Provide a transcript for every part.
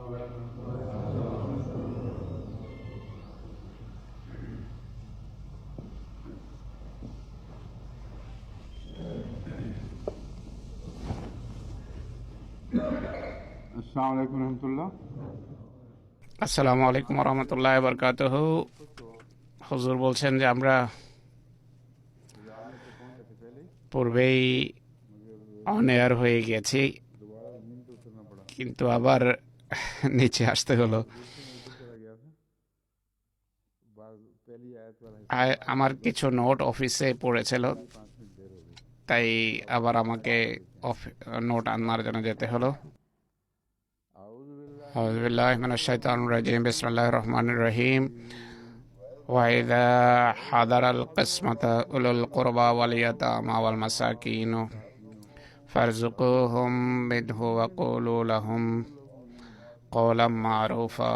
আসসালামু আলাইকুম রহমতুল্লাহ। আসসালামু আলাইকুম রহমতুল্লাহ বরকাতুহু। হুজুর বলছেন যে আমরা পূর্বেই অন এয়ার হয়ে গেছি, কিন্তু আবার নিচে আসতে হলো। আমার কিছু নোট অফিসে পড়েছিল, তাই আবার আমাকে নোট আনার জন্য যেতে হলো। আউযু বিল্লাহি মিনাশ শাইতানির রাজিম। বিসমিল্লাহির রহমানির রহিম। ওয়াইদা হাদারাল কিসমতা উলুল কুরবা ওয়াল ইয়াতামা ওয়াল মাসাকিন ফারযুকুহুম মিনহু ওয়া কুলু লাহুম কওলাম মারুফা।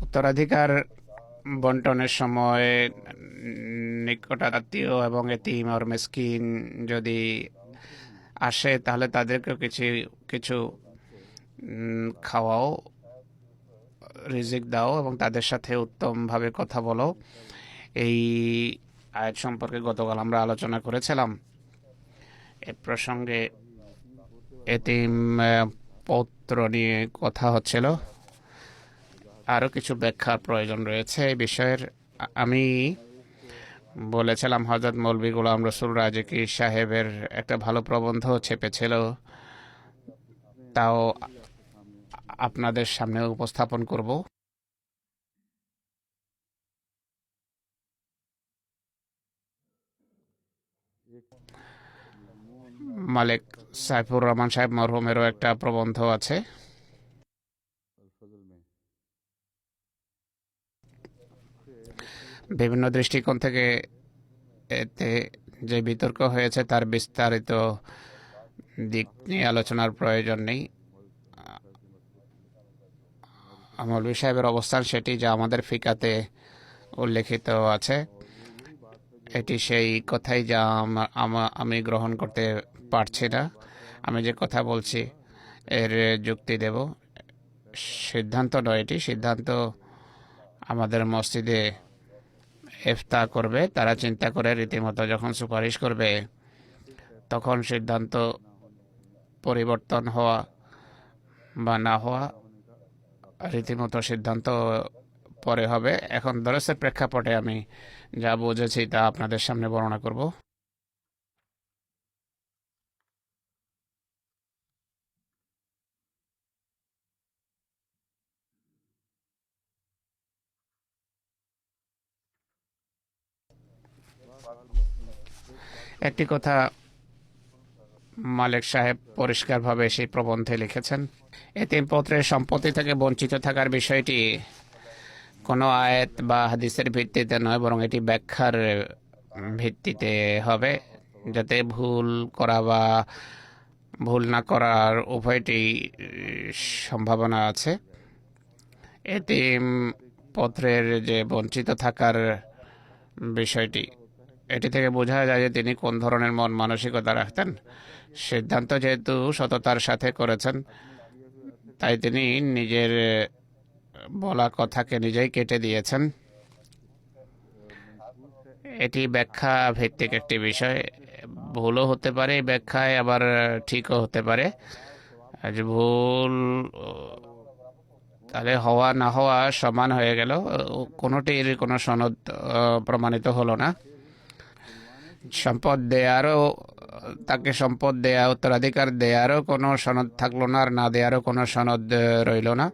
উত্তরাধিকার বন্টনের সময় নিকটাত্মীয় এবং এতিম আর মিসকিন যদি আসে, তাহলে তাদেরকেও কিছু কিছু খাওয়াও, রিজিক দাও এবং তাদের সাথে উত্তমভাবে কথা বলো। এই আয়াত সম্পর্কে গতকাল আমরা আলোচনা করেছিলাম। এ প্রসঙ্গে এতিম পৌত্র নিয়ে কথা হচ্ছিল। আরও কিছু ব্যাখ্যার প্রয়োজন রয়েছে এই বিষয়ের। আমি বলেছিলাম হযরত মৌলভী গোলাম রসুল রাজকি সাহেবের একটা ভালো প্রবন্ধ ছেপেছিল, তাও আপনাদের সামনে উপস্থাপন করব। মালিক সাইফুর রহমান সাহেব মরহুমেরও একটা প্রবন্ধ আছে। বিভিন্ন দৃষ্টিকোণ থেকে এতে যে বিতর্ক হয়েছে তার বিস্তারিত দিক নিয়ে আলোচনার প্রয়োজন নেই। মৌলভী সাহেবের অবস্থান সেটি যা আমাদের ফিকাতে উল্লেখিত আছে। এটি সেই কথাই যা আমি গ্রহণ করতে পারছি না। আমি যে কথা বলছি এর যুক্তি দেব। সিদ্ধান্ত নয়, এটি সিদ্ধান্ত আমাদের মসজিদে ইফতা করবে, তারা চিন্তা করে রীতিমতো যখন সুপারিশ করবে তখন সিদ্ধান্ত পরিবর্তন হওয়া বা না হওয়া রীতিমতো সিদ্ধান্ত পরে হবে। এখন দরসের প্রেক্ষাপটে আমি যা বুঝেছি তা আপনাদের সামনে বর্ণনা করব। একটি কথা মালিক সাহেব পরিষ্কারভাবে সেই প্রবন্ধে লিখেছেন, এতিমপত্রের সম্পত্তি থেকে বঞ্চিত থাকার বিষয়টি কোনো আয়াত বা হাদিসের ভিত্তিতে নয়, বরং এটি ব্যাখ্যার ভিত্তিতে হবে, যাতে ভুল করা বা ভুল না করার উভয়টি সম্ভাবনা আছে। এতিম পত্রের যে বঞ্চিত থাকার বিষয়টি, এটি থেকে বোঝা যায় যে তিনি কোন ধরনের মন মানসিকতা রাখতেন। সিদ্ধান্ত যেহেতু সততার সাথে করেছেন, তাই তিনি নিজের বলা কথাকে নিজেই কেটে দিয়েছেন। এটি ব্যাখ্যা ভিত্তিক একটি বিষয়, ভুলও হতে পারে এই ব্যাখ্যায়, আবার ঠিকও হতে পারে। আজ ভুল তাহলে হওয়া না হওয়া সমান হয়ে গেল, কোনোটির কোনো সনদ প্রমাণিত হলো না। সম্পদ দেয়ারও, তাকে সম্পদ দেয়া, উত্তরাধিকার দেয়ারও কোনো সনদ থাকলো না, আর না দেয়ারও কোনো সনদ রইল না।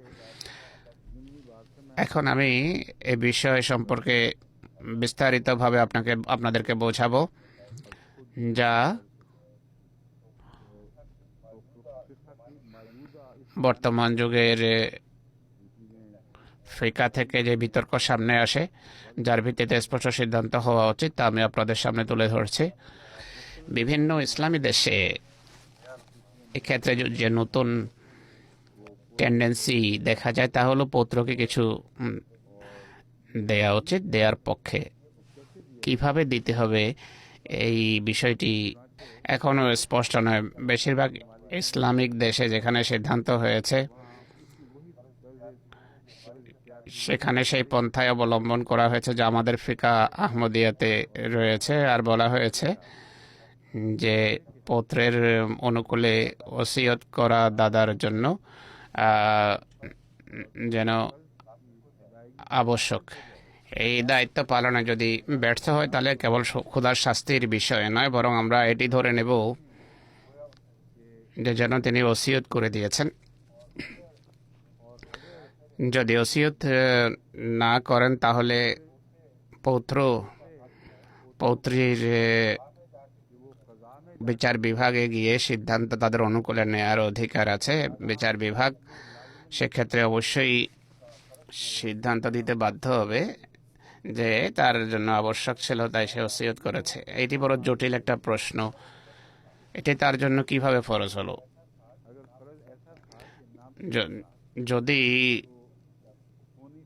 এখন আমি এই বিষয় সম্পর্কে বিস্তারিতভাবে আপনাদেরকে বোঝাবো, যা বর্তমান যুগের ফিকা থেকে যে বিতর্ক সামনে আসে, যার ভিত্তিতে স্পষ্ট সিদ্ধান্ত হওয়া উচিত, তা আমি আপনাদের সামনে তুলে ধরছি। বিভিন্ন ইসলামী দেশে এক্ষেত্রে যে নতুন টেন্ডেন্সি দেখা যায় তা হলো পৌত্রকে কিছু দেয়া উচিত, দেওয়ার পক্ষে। কিভাবে দিতে হবে এই বিষয়টি এখনও স্পষ্ট নয়। বেশিরভাগ ইসলামিক দেশে যেখানে সিদ্ধান্ত হয়েছে সেখানে সেই পন্থায় অবলম্বন করা হয়েছে যা আমাদের ফিকা আহমদিয়াতে রয়েছে, আর বলা হয়েছে যে পৌত্রের অনুকূলে ওসিয়ত করা দাদার জন্য যেন আবশ্যক। এই দায়িত্ব পালনে যদি ব্যর্থ হয় তাহলে কেবল ক্ষুধার শাস্তির বিষয় নয়, বরং আমরা এটি ধরে নেব যে যেন তিনি ওসিয়ত করে দিয়েছেন। যদি ওসিয়ত না করেন তাহলে পৌত্রীর বিচার বিভাগে গিয়ে সিদ্ধান্ত তাদের অনুকূলে নেয়ার অধিকার আছে। বিচার বিভাগ সেক্ষেত্রে অবশ্যই সিদ্ধান্ত দিতে বাধ্য হবে যে তার জন্য আবশ্যক ছিল, তাই সে ওসিয়ত করেছে। এটি বড় জটিল একটা প্রশ্ন। এটি তার জন্য কিভাবে ফরজ হলো? যদি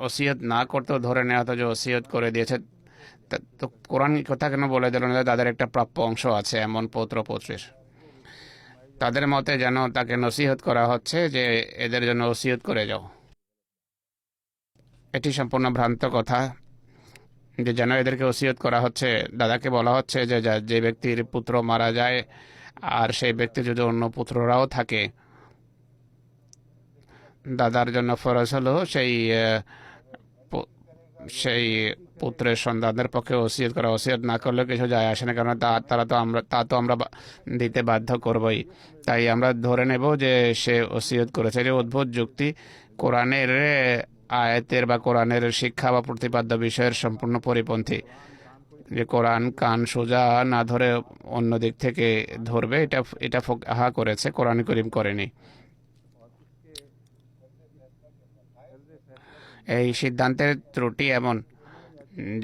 ওসিয়ত না করতেও ধরে নেওয়া হতো যে ওসিয়ত করে দিয়েছে, তো কোরআন কথা কেন বলে দিল না তাদের একটা প্রাপ্য অংশ আছে এমন পৌত্র পৌত্রীর? তাদের মতে যেন তাকে নসিহত করা হচ্ছে যে এদের জন্য ওসিয়ত করে যাও। এটি সম্পূর্ণ ভ্রান্ত কথা যে যেন এদেরকে ওসিয়ত করা হচ্ছে। দাদাকে বলা হচ্ছে যে যে ব্যক্তির পুত্র মারা যায় আর সেই ব্যক্তির যদি অন্য পুত্ররাও থাকে, দাদার জন্য ফরজ হলো সেই পুত্রের সন্তানদের পক্ষে ওসিয়ত করা। ওসিয়ত না করলে কিছু যায় আসে না, কারণ তা তো আমরা দিতে বাধ্য করবই। তাই আমরা ধরে নেব যে সে ওসিয়ত করেছে। যে অদ্ভুত যুক্তি কোরআনের আয়াতের বা কোরআনের শিক্ষা বা প্রতিপাদ্য বিষয়ের সম্পূর্ণ পরিপন্থী। যে কোরআন কান সোজা না ধরে অন্য দিক থেকে ধরবে, এটা ফুকাহা করেছে, কোরআন করিম করেনি। এই সিদ্ধান্তের ত্রুটি এমন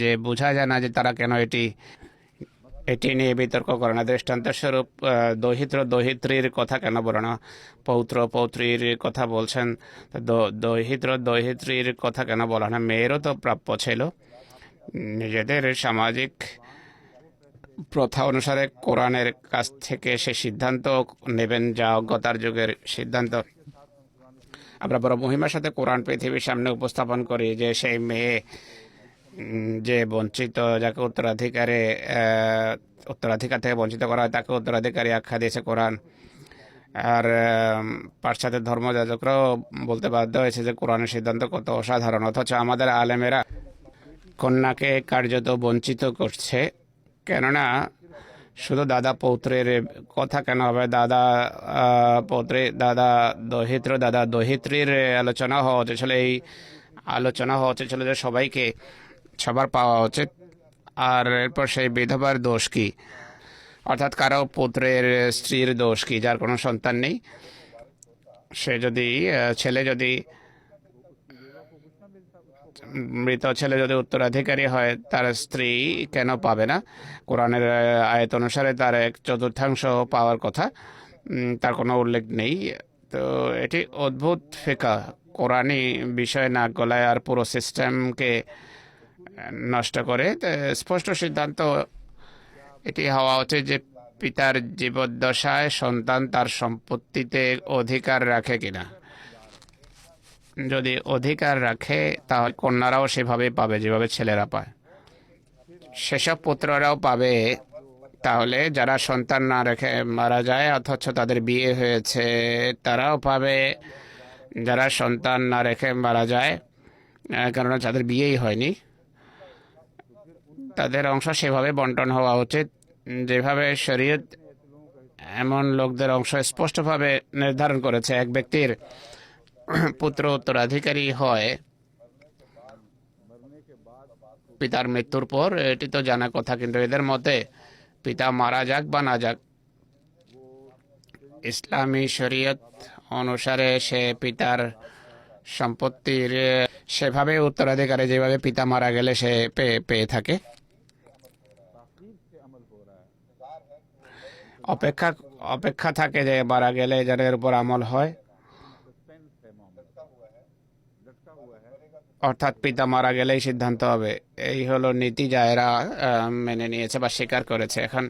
যে বোঝা যায় না যে তারা কেন এটি নিয়ে বিতর্ক করে না। দৃষ্টান্তস্বরূপ দহিত্র দহিত্রীর কথা কেন বলে না? পৌত্র পৌত্রীর কথা বলছেন, দহিত্র দহিত্রীর কথা কেন বলে না? মেয়েরও তো প্রাপ্য ছিল। নিজেদের সামাজিক প্রথা অনুসারে কোরআনের কাছ থেকে সে সিদ্ধান্ত নেবেন, যা অজ্ঞতার যুগের সিদ্ধান্ত। আমরা বড় মহিমার সাথে কোরআন পৃথিবীর সামনে উপস্থাপন করি যে সেই মেয়ে যে বঞ্চিত, যাকে উত্তরাধিকার থেকে বঞ্চিত করা হয়, তাকে উত্তরাধিকারী আখ্যা দিয়েছে কোরআন। আর পাশ্চাত্যের ধর্মযাজকরাও বলতে বাধ্য হয়েছে যে কোরআনের সিদ্ধান্ত কত অসাধারণ, অথচ আমাদের আলেমেরা কন্যাকে কার্যত বঞ্চিত করছে। কেননা শুধু দাদা পৌত্রের কথা কেন হবে? দাদা পৌত্রে, দাদা দহিত্র, দাদা দহিত্রীর আলোচনা হওয়া উচিত ছিল। এই আলোচনা হওয়া উচিত ছিল যে সবার পাওয়া উচিত। আর এরপর সেই বিধবার দোষ কি, অর্থাৎ কারো পুত্রের স্ত্রীর দোষ কি যার কোনো সন্তান নেই? মৃত ছেলে যদি উত্তরাধিকারী হয়, তার স্ত্রী কেন পাবে না? কোরআনের আয়াত অনুসারে তার 1/4 পাওয়ার কথা, তার কোনো উল্লেখ নেই। তো এটি অদ্ভুত ফিকা, কোরআনই বিষয় না গলায় আর পুরো সিস্টেমকে নষ্ট করে। স্পষ্ট সিদ্ধান্ত এটি হওয়া উচিত যে পিতার জীবদ্দশায় সন্তান তার সম্পত্তিতে অধিকার রাখে কিনা। যদি অধিকার রাখে তাহলে কন্যারাও সেভাবে পাবে যেভাবে ছেলেরা পায়, সেসব পুত্ররাও পাবে। তাহলে যারা সন্তান না রেখে মারা যায় অথচ তাদের বিয়ে হয়েছে, তারাও পাবে। যারা সন্তান না রেখে মারা যায় কেননা যাদের বিয়েই হয়নি, তাদের অংশ সেভাবে বন্টন হওয়া উচিত যেভাবে শরীয়ত এমন লোকদের অংশ স্পষ্টভাবে নির্ধারণ করেছে। এক ব্যক্তির পুত্র উত্তরাধিকারী হয় পিতার মৃত্যুর পর, এটি তো জানা কথা। কিন্তু এদের মতে পিতা মারা যাক বা না যাক, ইসলামী শরীয়ত অনুসারে সে পিতার সম্পত্তির সেভাবে উত্তরাধিকারে যেভাবে পিতা মারা গেলে সে পেয়ে থাকে। অপেক্ষা থাকে যে মারা গেলে যাদের উপর আমল হয়। অর্থাৎ পিতা মারা গেলেই সিদ্ধান্ত হবে, এই হলো নীতি যা এরা মেনে নিয়েছে বা স্বীকার করেছে। এখন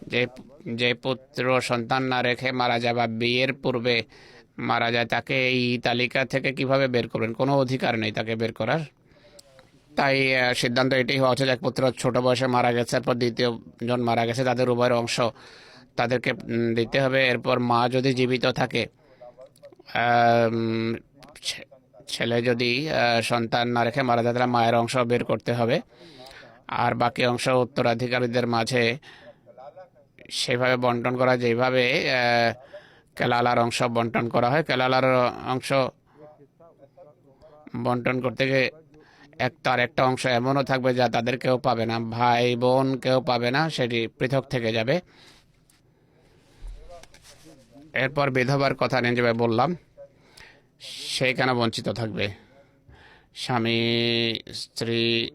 যে যে পুত্র সন্তান না রেখে মারা যায় বা বিয়ের পূর্বে মারা যায়, তাকে এই তালিকা থেকে কিভাবে বের করবেন? কোনো অধিকার নেই তাকে বের করার। তাই সিদ্ধান্ত এটাই হওয়া উচিত, এক পুত্র ছোট বয়সে মারা গেছে, এরপর দ্বিতীয় জন মারা গেছে, তাদের উভয়ের অংশ তাদেরকে দিতে হবে। এরপর মা যদি জীবিত থাকে, আম, ছে- ছেলে যদি সন্তান না রেখে মারা যায়, তাহলে মায়ের অংশ বের করতে হবে। আর বাকি অংশ উত্তরাধিকারীদের মাঝে সেভাবে বন্টন করা যেভাবে কেলালার অংশ বন্টন করা হয়। কেলালার অংশ বন্টন করতে গিয়ে তার একটা অংশ এমনও থাকবে যা তাদের কেউ পাবে না, ভাই বোন কেউ পাবে না, সেটি পৃথক থেকে যাবে। এরপর বিধবার কথা নিয়ে যেভাবে বললাম, সে কেন বঞ্চিত থাকবে? স্বামী স্ত্রী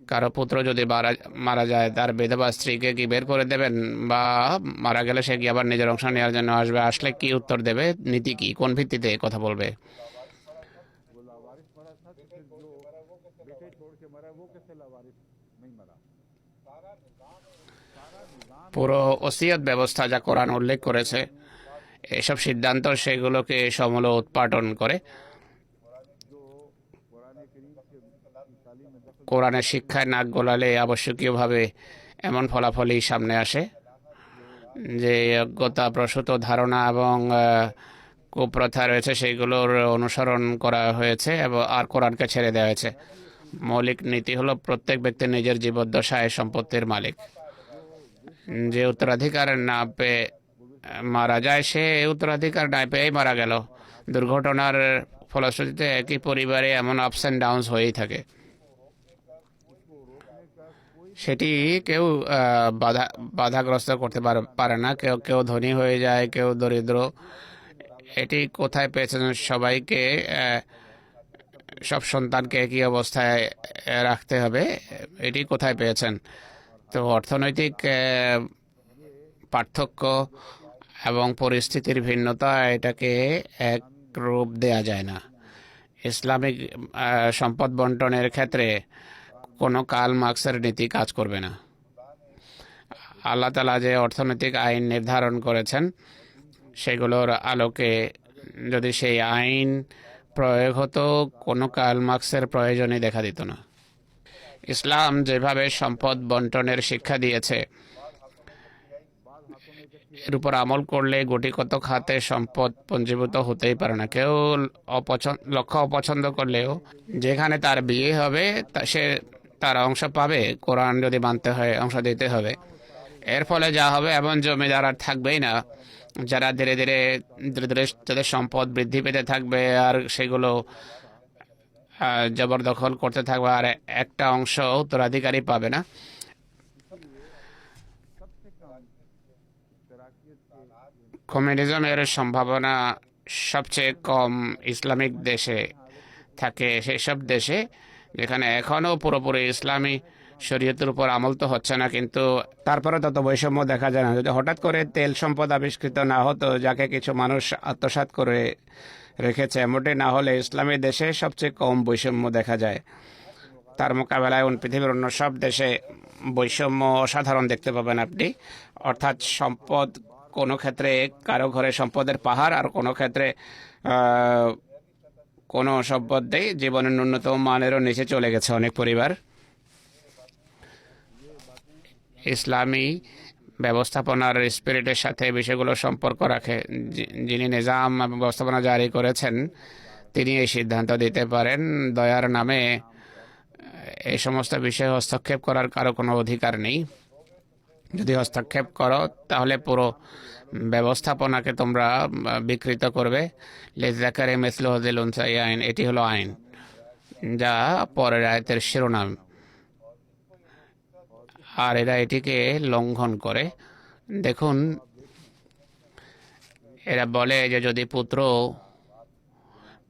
কারো পুত্র যদি মারা যায়, তার বিধবা স্ত্রীকে কি বের করে দেবেন, বা মারা গেলে সে কি আবার নিজের অংশ নেওয়ার জন্য আসবে? আসলে কি উত্তর দেবে? নীতি কি, কোন ভিত্তিতে কথা বলবে? वो लावारिस मरा था तो फिर जो बेटे छोड़ के मरा वो कैसे लावारिस नहीं मरा? পুরো ওসিয়ত ব্যবস্থা যা কোরআন উল্লেখ করেছে, এসব সিদ্ধান্ত সেগুলোকে সমূল উৎপাটন করে। কোরআনের শিক্ষায় নাক গলালে আবশ্যকীয়ভাবে এমন ফলাফলই সামনে আসে যে অজ্ঞতা প্রসূত ধারণা এবং কুপ্রথা রয়েছে, সেগুলোর অনুসরণ করা হয়েছে এবং আর কোরআনকে ছেড়ে দেওয়া হয়েছে। মৌলিক নীতি হলো প্রত্যেক ব্যক্তি নিজের জীবদ্দশায় সম্পত্তির মালিক। যে উত্তরাধিকার না পেয়ে মারা যায়, সে উত্তরাধিকার না পেয়েই মারা গেল। দুর্ঘটনার ফলশ্রুতিতে একই পরিবারে এমন আপস অ্যান্ড ডাউনস হয়েই থাকে। সেটি কেউ বাধাগ্রস্ত করতে পারে না। কেউ কেউ ধনী হয়ে যায়, কেউ দরিদ্র। এটি কোথায় পেয়েছেন? সবাইকে সব সন্তানকে একই অবস্থায় রাখতে হবে, এটি কোথায় পেয়েছেন? তো অর্থনৈতিক পার্থক্য এবং পরিস্থিতির ভিন্নতা, এটাকে এক রূপ দেয়া যায় না। ইসলামিক সম্পদ বন্টনের ক্ষেত্রে কোনো কার্ল মার্কসের নীতি কাজ করবে না। আল্লাহ তাআলা যে অর্থনৈতিক আইন নির্ধারণ করেছেন, সেগুলোর আলোকে যদি সেই আইন প্রয়োগ হতো, কোনো কার্ল মার্কসের প্রয়োজনই দেখা দিত না। ইসলাম যেভাবে সম্পদ বন্টনের শিক্ষা দিয়েছে, এর উপর আমল করলে গুটিকত খাতে সম্পদ পঞ্জীভূত হতেই পারে না। কেউ লক্ষ্য অপছন্দ করলেও যেখানে তার বিয়ে হবে সে তার অংশ পাবে। কোরআন যদি মানতে হয়, অংশ দিতে হবে। এর ফলে যা হবে, এমন জমিদার আর থাকবেই না, যারা ধীরে ধীরে ধীরে ধীরে তাদের সম্পদ বৃদ্ধি পেতে থাকবে আর সেগুলো জবরদখল করতে থাকবে, আর একটা অংশ উত্তরাধিকারী পাবে না। কমিউনিজমের সম্ভাবনা সবচেয়ে কম ইসলামিক দেশে থাকে, সেসব দেশে যেখানে এখনও পুরোপুরি ইসলামী শরীয়তের উপর আমল তো হচ্ছে না, কিন্তু তারপরে তত বৈষম্য দেখা যায় না। যদি হঠাৎ করে তেল সম্পদ আবিষ্কৃত না হতো, যাকে কিছু মানুষ আত্মসাৎ করে রেখেছে, এমনটি না হলে ইসলামী দেশে সবচেয়ে কম বৈষম্য দেখা যায়। তার মোকাবেলায় পৃথিবীর অন্য সব দেশে বৈষম্য অসাধারণ দেখতে পাবেন আপনি। অর্থাৎ সম্পদ কোনো ক্ষেত্রে কারো ঘরে সম্পদের পাহাড়, আর কোনো ক্ষেত্রে কোনো সম্পদেই জীবনের ন্যূনতম মানেরও নিচে চলে গেছে অনেক পরিবার। ইসলামী ব্যবস্থাপনার স্পিরিটের সাথে বিষয়গুলো সম্পর্ক রাখে। যিনি নিজাম এবং ব্যবস্থাপনা জারি করেছেন, তিনি এই সিদ্ধান্ত দিতে পারেন। দয়ার নামে এই সমস্ত বিষয়ে হস্তক্ষেপ করার কারো কোনো অধিকার নেই। যদি হস্তক্ষেপ করো, তাহলে পুরো ব্যবস্থাপনাকে তোমরা বিকৃত করবে। লিযাকারি মিসলু হাযিল উনসায়াইন, এটি হলো আইন, যা পরের আয়াতের শিরোনাম। আর এরা এটিকে লঙ্ঘন করে। দেখুন, এরা বলে যে যদি পুত্র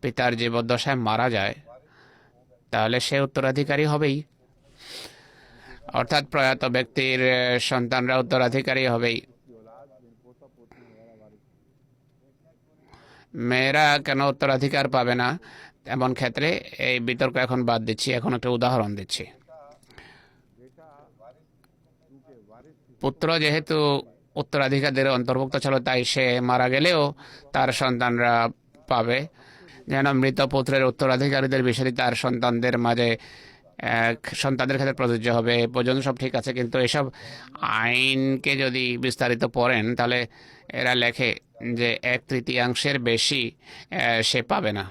পিতার জীবদ্দশায় মারা যায়, তাহলে সে উত্তরাধিকারী হবেই। অর্থাৎ প্রয়াত ব্যক্তির সন্তানরা উত্তরাধিকারী হবেই। মেয়েরা কেন উত্তরাধিকার পাবে না, এমন ক্ষেত্রে এই বিতর্ক এখন বাদ দিচ্ছি। এখন একটা উদাহরণ দিচ্ছি। बेटा क्योंकि वारिस की পুত্র যেহেতু উত্তরাধিকারীদের অন্তর্ভুক্ত ছিল, তাই সে মারা গেলেও তার সন্তানরা পাবে। যেন মৃত পুত্রের উত্তরাধিকারীদের বিষয়টি তার সন্তানদের মাঝে সন্তানদের ক্ষেত্রে প্রযোজ্য হবে। এ পর্যন্ত সব ঠিক আছে, কিন্তু এসব আইনকে যদি বিস্তারিত পড়েন তাহলে এরা লেখে যে 1/3 বেশি সে পাবে না।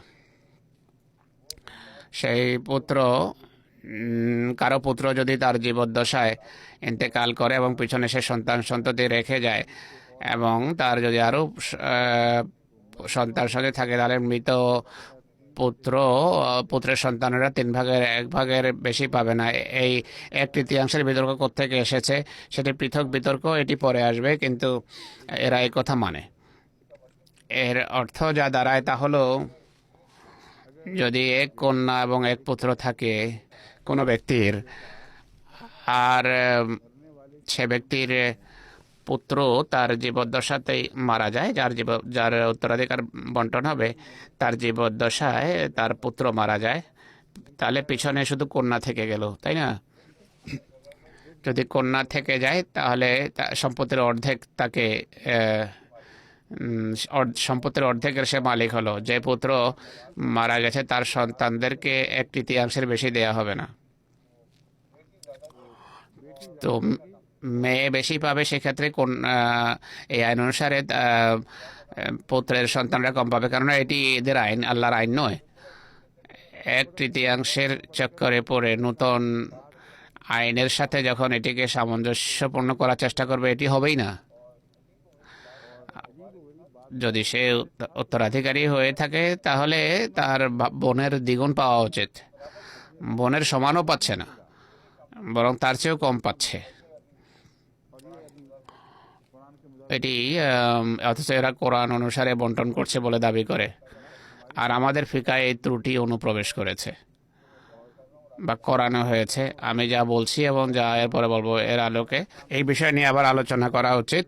সেই পুত্র, কারো পুত্র যদি তার জীবদ্দশায় ইন্তেকাল করে এবং পিছনে সে সন্তান সন্ততি রেখে যায় এবং তার যদি আরও সন্তান সাথে থাকে, তাহলে মৃত পুত্রের সন্তানেরা 1/3 বেশি পাবে না। এই 1/3 বিতর্ক কোত্থেকে এসেছে সেটি পৃথক বিতর্ক, এটি পরে আসবে, কিন্তু এরা এই কথা মানে। এর অর্থ যা দাঁড়ায় তা হলো, যদি এক কন্যা এবং এক পুত্র থাকে কোনো ব্যক্তির, আর সে ব্যক্তির পুত্র তার জীবদ্দশাতেই মারা যায়, যার উত্তরাধিকার বন্টন হবে, তার জীবদ্দশায় তার পুত্র মারা যায়, তাহলে পিছনে শুধু কন্যা থেকে গেল, তাই না? যদি কন্যা থেকে যায় তাহলে সম্পত্তির অর্ধেক তাকে সম্পত্তির অর্ধেকের সে মালিক হলো। যে পুত্র মারা গেছে তার সন্তানদেরকে 1/3 বেশি দেয়া হবে না। তো মেয়ে বেশি পাবে, সেক্ষেত্রে কোন এই আইন অনুসারে পুত্রের সন্তানরা কম পাবে, কারণ এটি এদের আইন, আল্লাহর আইন নয়। 1/3 চক্করে পড়ে নতুন আইনের সাথে যখন এটিকে সামঞ্জস্যপূর্ণ করার চেষ্টা করবে, এটি হবেই না। যদি সে উত্তরাধিকারী হয়ে থাকে তাহলে তার বোনের দ্বিগুণ পাওয়া উচিত। বোনের সমানও পাচ্ছে না, বরং তার চেয়েও কম পাচ্ছে। এটি অথচ এরা কোরআন অনুসারে বন্টন করছে বলে দাবি করে, আর আমাদের ফিকায় এই ত্রুটি অনুপ্রবেশ করেছে বা করানো হয়েছে। আমি যা বলছি এবং যা এরপরে বলবো, এর আলোকে এই বিষয় নিয়ে আবার আলোচনা করা উচিত।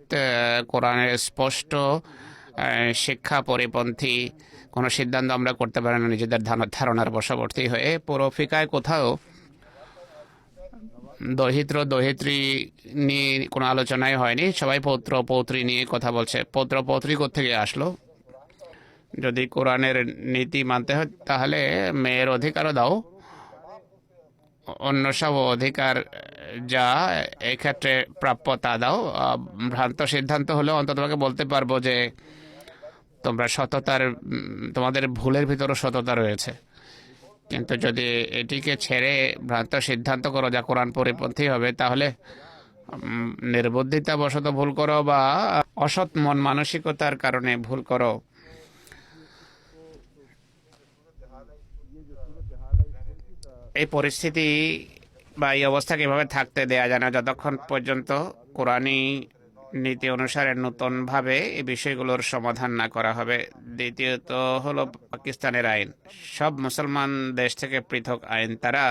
কোরআনের স্পষ্ট শিক্ষা পরিপন্থী কোনো সিদ্ধান্ত আমরা করতে পারি না নিজেদের ধারণার বশবর্তী হয়ে। পুরো ফিকায় কোথাও দহিত্র দহিত্রী নিয়ে কোনো আলোচনাই হয়নি, সবাই পৌত্র পৌত্রী নিয়ে কথা বলছে। পৌত্র পৌত্রী কোত্থেকে আসলো? যদি কোরআনের নীতি মানতে হয় তাহলে মেয়ের অধিকারও দাও, অন্য সব অধিকার যা এক্ষেত্রে প্রাপ্য তা দাও। ভ্রান্ত সিদ্ধান্ত হলেও অন্তত বলতে পারবো যে তোমরা সততার, তোমাদের ভুলের ভিতরও সততা রয়েছে। কিন্তু যদি এটিকে ছেড়ে ভ্রান্ত সিদ্ধান্ত করো যা কোরআন পরিপন্থী হবে, তাহলে নির্বুদ্ধিতা বশত ভুল করো বা অসৎ মন মানসিকতার কারণে ভুল করো। এই পরিস্থিতি বা এই অবস্থাকে এভাবে থাকতে দেয়া যায় না যতক্ষণ পর্যন্ত কোরআনী নীতি অনুসারে নতুনভাবে এই বিষয়গুলোর সমাধান না করা হবে। দ্বিতীয়ত হলো পাকিস্তানের আইন, সব মুসলমান দেশ থেকে পৃথক আইন। তারা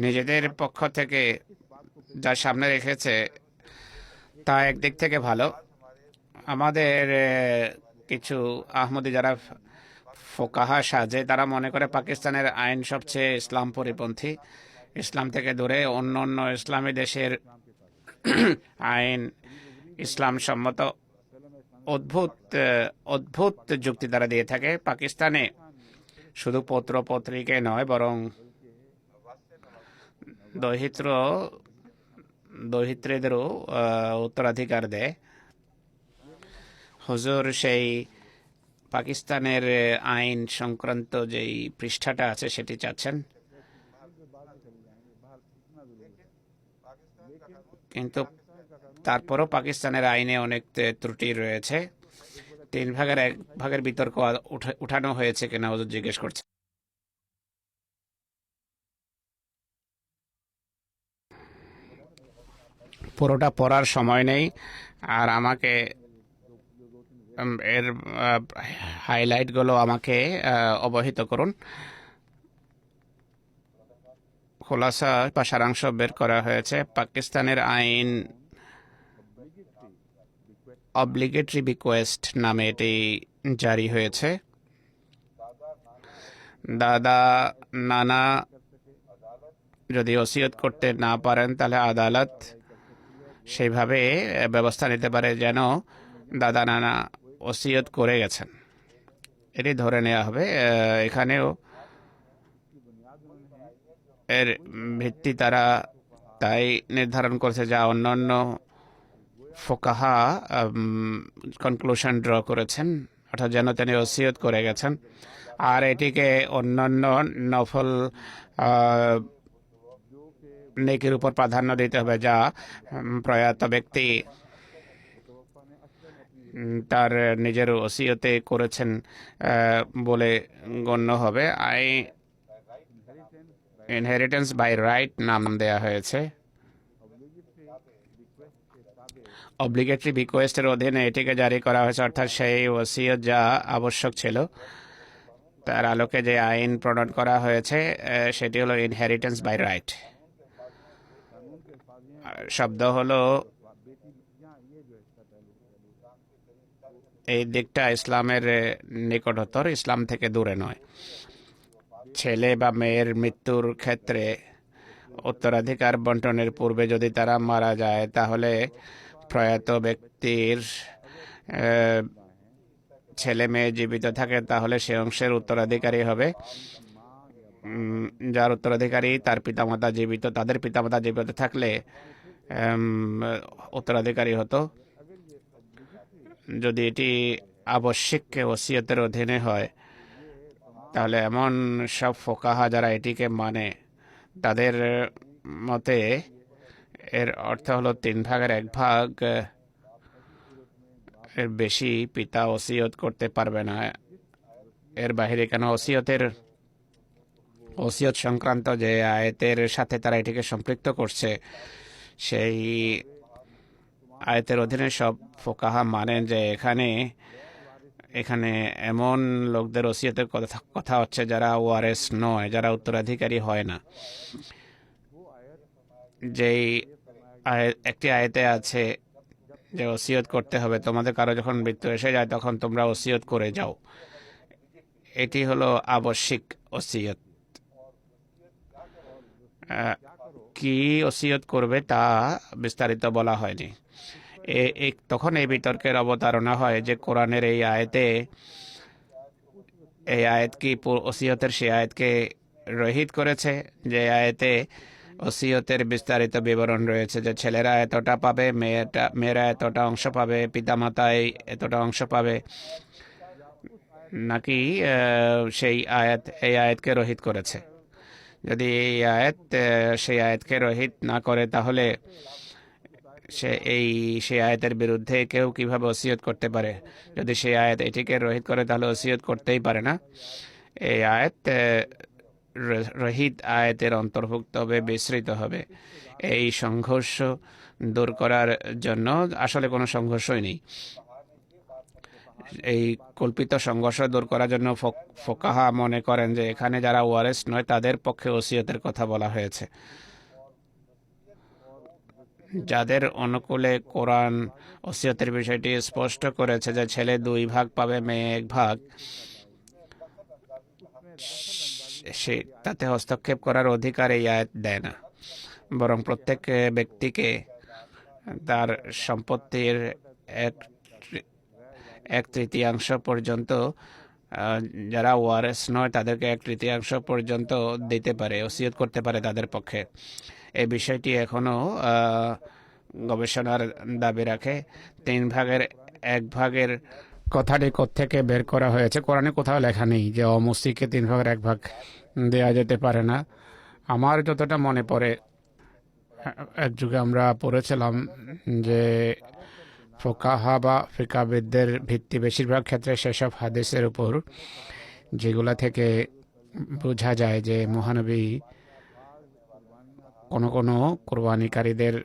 নিজেদের পক্ষ থেকে যা সামনে রেখেছে তা একদিক থেকে ভালো। আমাদের কিছু আহমদি যারা ফোকাহা সাজে, তারা মনে করে পাকিস্তানের আইন সবচেয়ে ইসলাম পরিপন্থী, ইসলাম থেকে দূরে। অন্য অন্য ইসলামী দেশের আইন ইসলাম সম্মত। অদ্ভুত অদ্ভুত যুক্তি তারা দিয়ে থাকে। পাকিস্তানে শুধু পৌত্র পৌত্রীকে নয়, বরং দহিত্রীদেরও উত্তরাধিকার দেয়। হুজুর সেই পাকিস্তানের আইন সংক্রান্ত যেই পৃষ্ঠাটা আছে সেটি চাচ্ছেন, কিন্তু তারপরও পাকিস্তানের আইনে অনেক ত্রুটি রয়েছে। 3/1 বিতর্ক উঠানো হয়েছে কিনা হুজুর জিজ্ঞেস করছে। পুরোটা পড়ার সময় নেই, আর আমাকে এর হাইলাইটগুলো আমাকে অবহিত করুন। খোলাসা বা সারাংশ বের করা হয়েছে। পাকিস্তানের আইন অব্লিগেটরি বিকোয়েস্ট নামে এটি জারি হয়েছে। দাদা নানা যদি ওসিয়ত করতে না পারেন তাহলে আদালত সেইভাবে ব্যবস্থা নিতে পারে যেন দাদা নানা ওসিয়ত করে গেছেন, এটি ধরে নেওয়া হবে। এখানেও এর ভিত্তি তারা তাই নির্ধারণ করেছে যা অন্যান্য ফোকাহা কনক্লুশন ড্র করেছেন, অর্থাৎ যেন তিনি ওসিয়ত করে গেছেন। আর এটিকে অন্যান্য নফল নেকির উপর প্রাধান্য দিতে হবে যা প্রয়াত ব্যক্তি তার নিজের ওসিয়তে করেছেন বলে গণ্য হবে। ইনহেরিটেন্স বাই রাইট নাম দেয়া হয়েছে। অব্লিগেটরি বিকোয়েস্টের অধীনে এটিকে জারি করা হয়েছে, অর্থাৎ সেই ওসিয়ত যা আবশ্যক ছিল তার আলোকে যে আইন প্রণয়ন করা হয়েছে সেটি হলো ইনহেরিটেন্স বাই রাইট। শব্দ হলো এই দিকটা ইসলামের নিকটতর, ইসলাম থেকে দূরে নয়। ছেলে বা মেয়ের মৃত্যুর ক্ষেত্রে উত্তরাধিকার বন্টনের পূর্বে যদি তারা মারা যায় তাহলে প্রয়াত ব্যক্তির ছেলে মেয়ে জীবিত থাকে তাহলে সে অংশের উত্তরাধিকারী হবে। যার উত্তরাধিকারী তার পিতামাতা জীবিত, তাদের পিতামাতা জীবিত থাকলে উত্তরাধিকারী হতো। যদি এটি আবশ্যিক ওসিয়তের অধীনে হয় তাহলে এমন সব ফোকাহা যারা এটিকে মানে তাদের মতে এর অর্থ হলো 1/3 এর বেশি পিতা ওসিয়ত করতে পারবে না। এর বাইরে কেন ওসিয়ত সংক্রান্ত যে আয়াতের সাথে তারা এটিকে সম্পৃক্ত করছে সেই আয়াতের অধীনে সব ফোকাহা মানেন যে এখানে এমন লোকদের ওসিয়তের কথা হচ্ছে যারা ওয়ারেস নয়, যারা উত্তরাধিকারী হয় না। যেই একটি আয়াতে আছে যে ওসিয়ত করতে হবে, তোমাদের কারো যখন মৃত্যু এসে যায় তখন তোমরা ওসিয়ত করে যাও, এটি হলো আবশ্যিক ওসিয়ত। কি ওসিয়ত করবে তা বিস্তারিত বলা হয়নি। তখন এই বিতর্কের অবতারণা হয় যে কোরআনের এই আয়াত কি ওসিয়তের সে আয়াতকে রহিত করেছে যে আয়াতে ওসিয়তের বিস্তারিত বিবরণ রয়েছে যে ছেলেরা এতটা পাবে, মেয়েরা এতটা অংশ পাবে, পিতামাতায় এতটা অংশ পাবে, নাকি সেই এই আয়াতকে রহিত করেছে। যদি এই আয়াত সেই আয়াতকে রহিত না করে তাহলে সেই আয়াতের বিরুদ্ধে কেউ কিভাবে ওসিয়ত করতে পারে? যদি সেই আয়াত এটিকে রহিত করে তাহলে ওসিয়ত করতেই পারে না। এই আয়াত রহিত আয়াতের অন্তর্ভুক্ত হবে, বিস্মৃত হবে। এই সংঘর্ষ দূর করার জন্য আসলে কোনো সংঘর্ষই নেই। এই কল্পিত সংঘর্ষ দূর করার জন্য ফোকাহা মনে করেন যে এখানে যারা ওয়ারেস নয় তাদের পক্ষে ওসিয়তের কথা বলা হয়েছে। যাদের অনুকূলে কোরআন ওসিয়তের বিষয়টি স্পষ্ট করেছে যে ছেলে 2 ভাগ পাবে, মেয়ে 1 ভাগ, সে তাতে হস্তক্ষেপ করার অধিকার এই আয়াত দেয় না, বরং প্রত্যেক ব্যক্তিকে তার সম্পত্তির 1/3 পর্যন্ত, যারা ওয়ারেস নয় তাদেরকে 1/3 পর্যন্ত দিতে পারে, ওসিয়ত করতে পারে তাদের পক্ষে। এই বিষয়টি এখনো গবেষণার দাবি রাখে। 1/3 কথাটি কোত্থেকে বের করা হয়েছে? কোরআনে কোথাও লেখা নেই যে অমুসলিমকে 1/3 দেওয়া যেতে পারে না। আমার যতটা মনে পড়ে এক যুগে আমরা পড়েছিলাম যে ফোকাহা বা ফিকাবিদদের ভিত্তি বেশিরভাগ ক্ষেত্রে সেসব হাদিসের উপর যেগুলা থেকে বোঝা যায় যে মহানবী কোনো কোরবানিকারীদের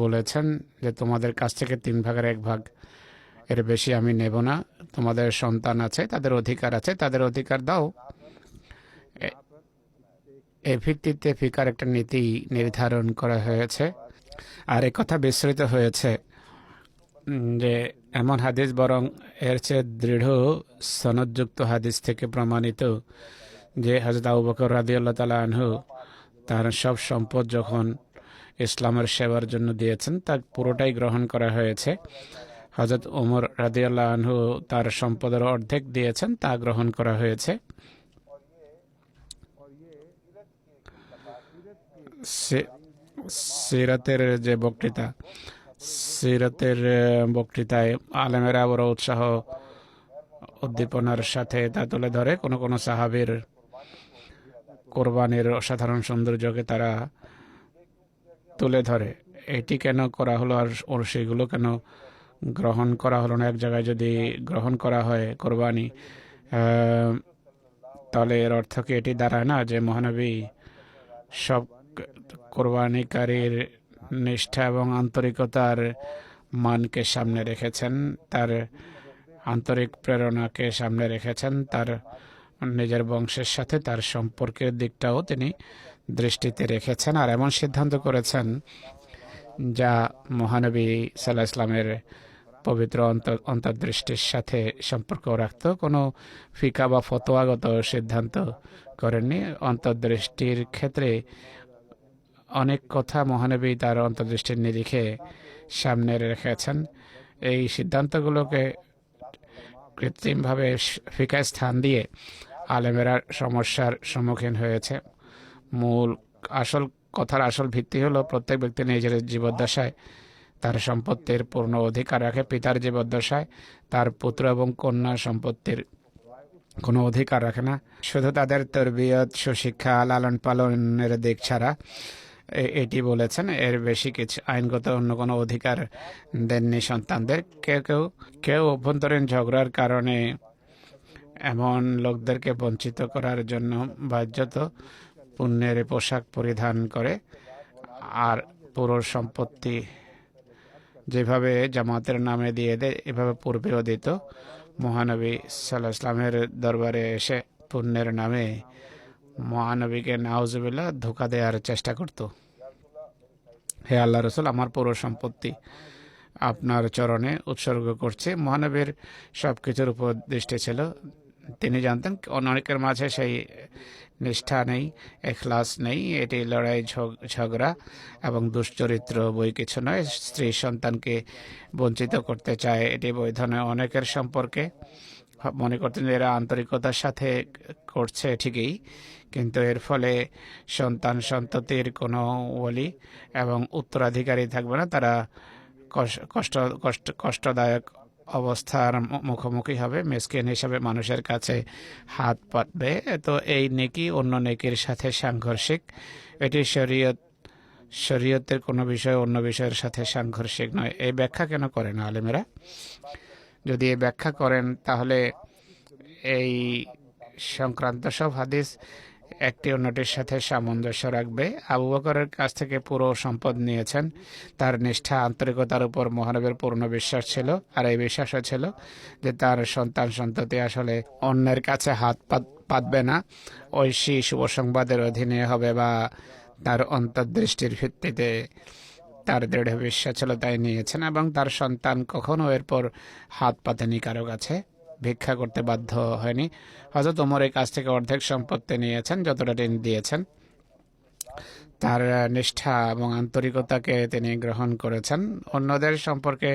বলেছেন যে তোমাদের কাছ থেকে 1/3 এর বেশি আমি নেব না, তোমাদের সন্তান আছে, তাদের অধিকার আছে, তাদের অধিকার দাও। এই ভিত্তিতে ফিকার একটা নীতি নির্ধারণ করা হয়েছে। আর কথা বিস্তৃত হয়েছে যে এমন হাদিস বরং এর চেয়ে দৃঢ় সনদযুক্ত হাদিস থেকে প্রমাণিত যে হযরত আবু বকর রাদিয়াল্লাহু তাআলা আনহু তার সব সম্পদ যখন ইসলামের সেবার জন্য দিয়েছেন তা পুরোটাই গ্রহণ করা হয়েছে। হযরত ওমর রাদিয়াল্লাহু আনহু তার সম্পদের অর্ধেক দিয়েছেন, তা গ্রহণ করা হয়েছে। সিরাতের যে বক্তৃতা, সিরাতের বক্তৃতায় আলেমেরা বড় উৎসাহ উদ্দীপনার সাথে তা তুলে ধরে। কোনো কোনো সাহাবীর কোরবানির অসাধারণ সৌন্দর্যকে তারা তুলে ধরে। এটি কেন করা হলো আর সেগুলো কেন গ্রহণ করা হলো না? এক জায়গায় যদি গ্রহণ করা হয় কোরবানি, তাহলে এর অর্থ কি এটি দাঁড়ায় না যে মহানবী সব কোরবানিকারীর নিষ্ঠা এবং আন্তরিকতার মানকে সামনে রেখেছেন, তার আন্তরিক প্রেরণাকে সামনে রেখেছেন, তার নিজের বংশের সাথে তার সম্পর্কের দিকটাও তিনি দৃষ্টিতে রেখেছেন, আর এমন সিদ্ধান্ত করেছেন যা মহানবী সাল্লাল্লাহু আলাইহি ওয়াসাল্লামের পবিত্র অন্তর্দৃষ্টির সাথে সম্পর্ক রাখত। কোনো ফিকা বা ফতোয়াগত সিদ্ধান্ত করেননি। অন্তর্দৃষ্টির ক্ষেত্রে অনেক কথা মহানবী তার অন্তর্দৃষ্টির নিরিখে সামনে রেখেছেন। এই সিদ্ধান্তগুলোকে কৃত্রিমভাবে ফিকায় স্থান দিয়ে আলেমেরা সমস্যার সম্মুখীন হয়েছে। কথার আসল ভিত্তি হলো প্রত্যেক ব্যক্তি নিজের জীবদ্দশায় তার সম্পত্তির পূর্ণ অধিকার রাখে। পিতার জীবদ্দশায় তার পুত্র এবং কন্যা সম্পত্তির কোনো অধিকার রাখে না। শুধু তাদের তরবিয়ত, সুশিক্ষা, লালন পালনের দিক ছাড়া এটি বলেছেন, এর বেশি কিছু আইনগত অন্য কোনো অধিকার দেননি সন্তানদের। কেউ অভ্যন্তরীণ ঝগড়ার কারণে এমন লোকদেরকে বঞ্চিত করার জন্য বাধ্যত পুণ্যের পোশাক পরিধান করে, আর পুরো সম্পত্তি যেভাবে জামাতের নামে দিয়ে দেয় এভাবে পূর্বেও দিত। মহানবী সাল্লাল্লাহু আলাইহি ওয়াসাল্লামের দরবারে এসে পুণ্যের নামে মহানবীকে নাউজুবিল্লাহ ধোঁকা দেওয়ার চেষ্টা করত। হে আল্লাহ রসুল, আমার পুরো সম্পত্তি আপনার চরণে উৎসর্গ করছে। মহানবীর সব কিছুর উপর দৃষ্টি ছিল। তিনি জানতেন অনেকের মাঝে সেই নিষ্ঠা নেই, এখলাস নেই। এটি লড়াই, ঝগড়া এবং দুশ্চরিত্র বই কিছু নয়। স্ত্রী সন্তানকে বঞ্চিত করতে চায়, এটি বৈধ নয়। অনেকের সম্পর্কে মনে করতেন এরা আন্তরিকতার সাথে করছে ঠিকই, কিন্তু এর ফলে সন্তান সন্ততির কোনো ওলি এবং উত্তরাধিকারী থাকবে না। তারা কষ্টদায়ক অবস্থার মুখোমুখি হবে, মিসকিন হিসাবে মানুষের কাছে হাত পাতবে। তো এই নেকি অন্য নেকির সাথে সাংঘর্ষিক। এটি শরীয়তের কোনো বিষয় অন্য বিষয়ের সাথে সাংঘর্ষিক নয়। এই ব্যাখ্যা কেন করেন আলেমেরা? যদি এই ব্যাখ্যা করেন তাহলে এই সংক্রান্ত সব হাদিস একটি অন্যটির সাথে সামঞ্জস্য রাখবে। আবু বকরের কাছ থেকে পুরো সম্পদ নিয়েছেন। তার নিষ্ঠা, আন্তরিকতার উপর মহানবীর পূর্ণ বিশ্বাস ছিল, আর এই বিশ্বাসও ছিল যে তার সন্তান সন্ততি আসলে অন্যের কাছে হাত পাতবে না, ঐশী শুভ সংবাদের অধীনে হবে, বা তার অন্তর্দৃষ্টির ভিত্তিতে তার দৃঢ় বিশ্বাস ছিল, তাই নিয়েছেন। এবং তার সন্তান কখনো এরপর হাত পাতেনি কারো কাছে, ভিক্ষা করতে বাধ্য হয়নি। হযরত ওমরের কাছ থেকে অর্ধেক সম্পত্তি নিয়েছেন, যতটা তিনি দিয়েছেন। তার নিষ্ঠা এবং আন্তরিকতাকে তিনি গ্রহণ করেছেন। অন্যদের সম্পর্কে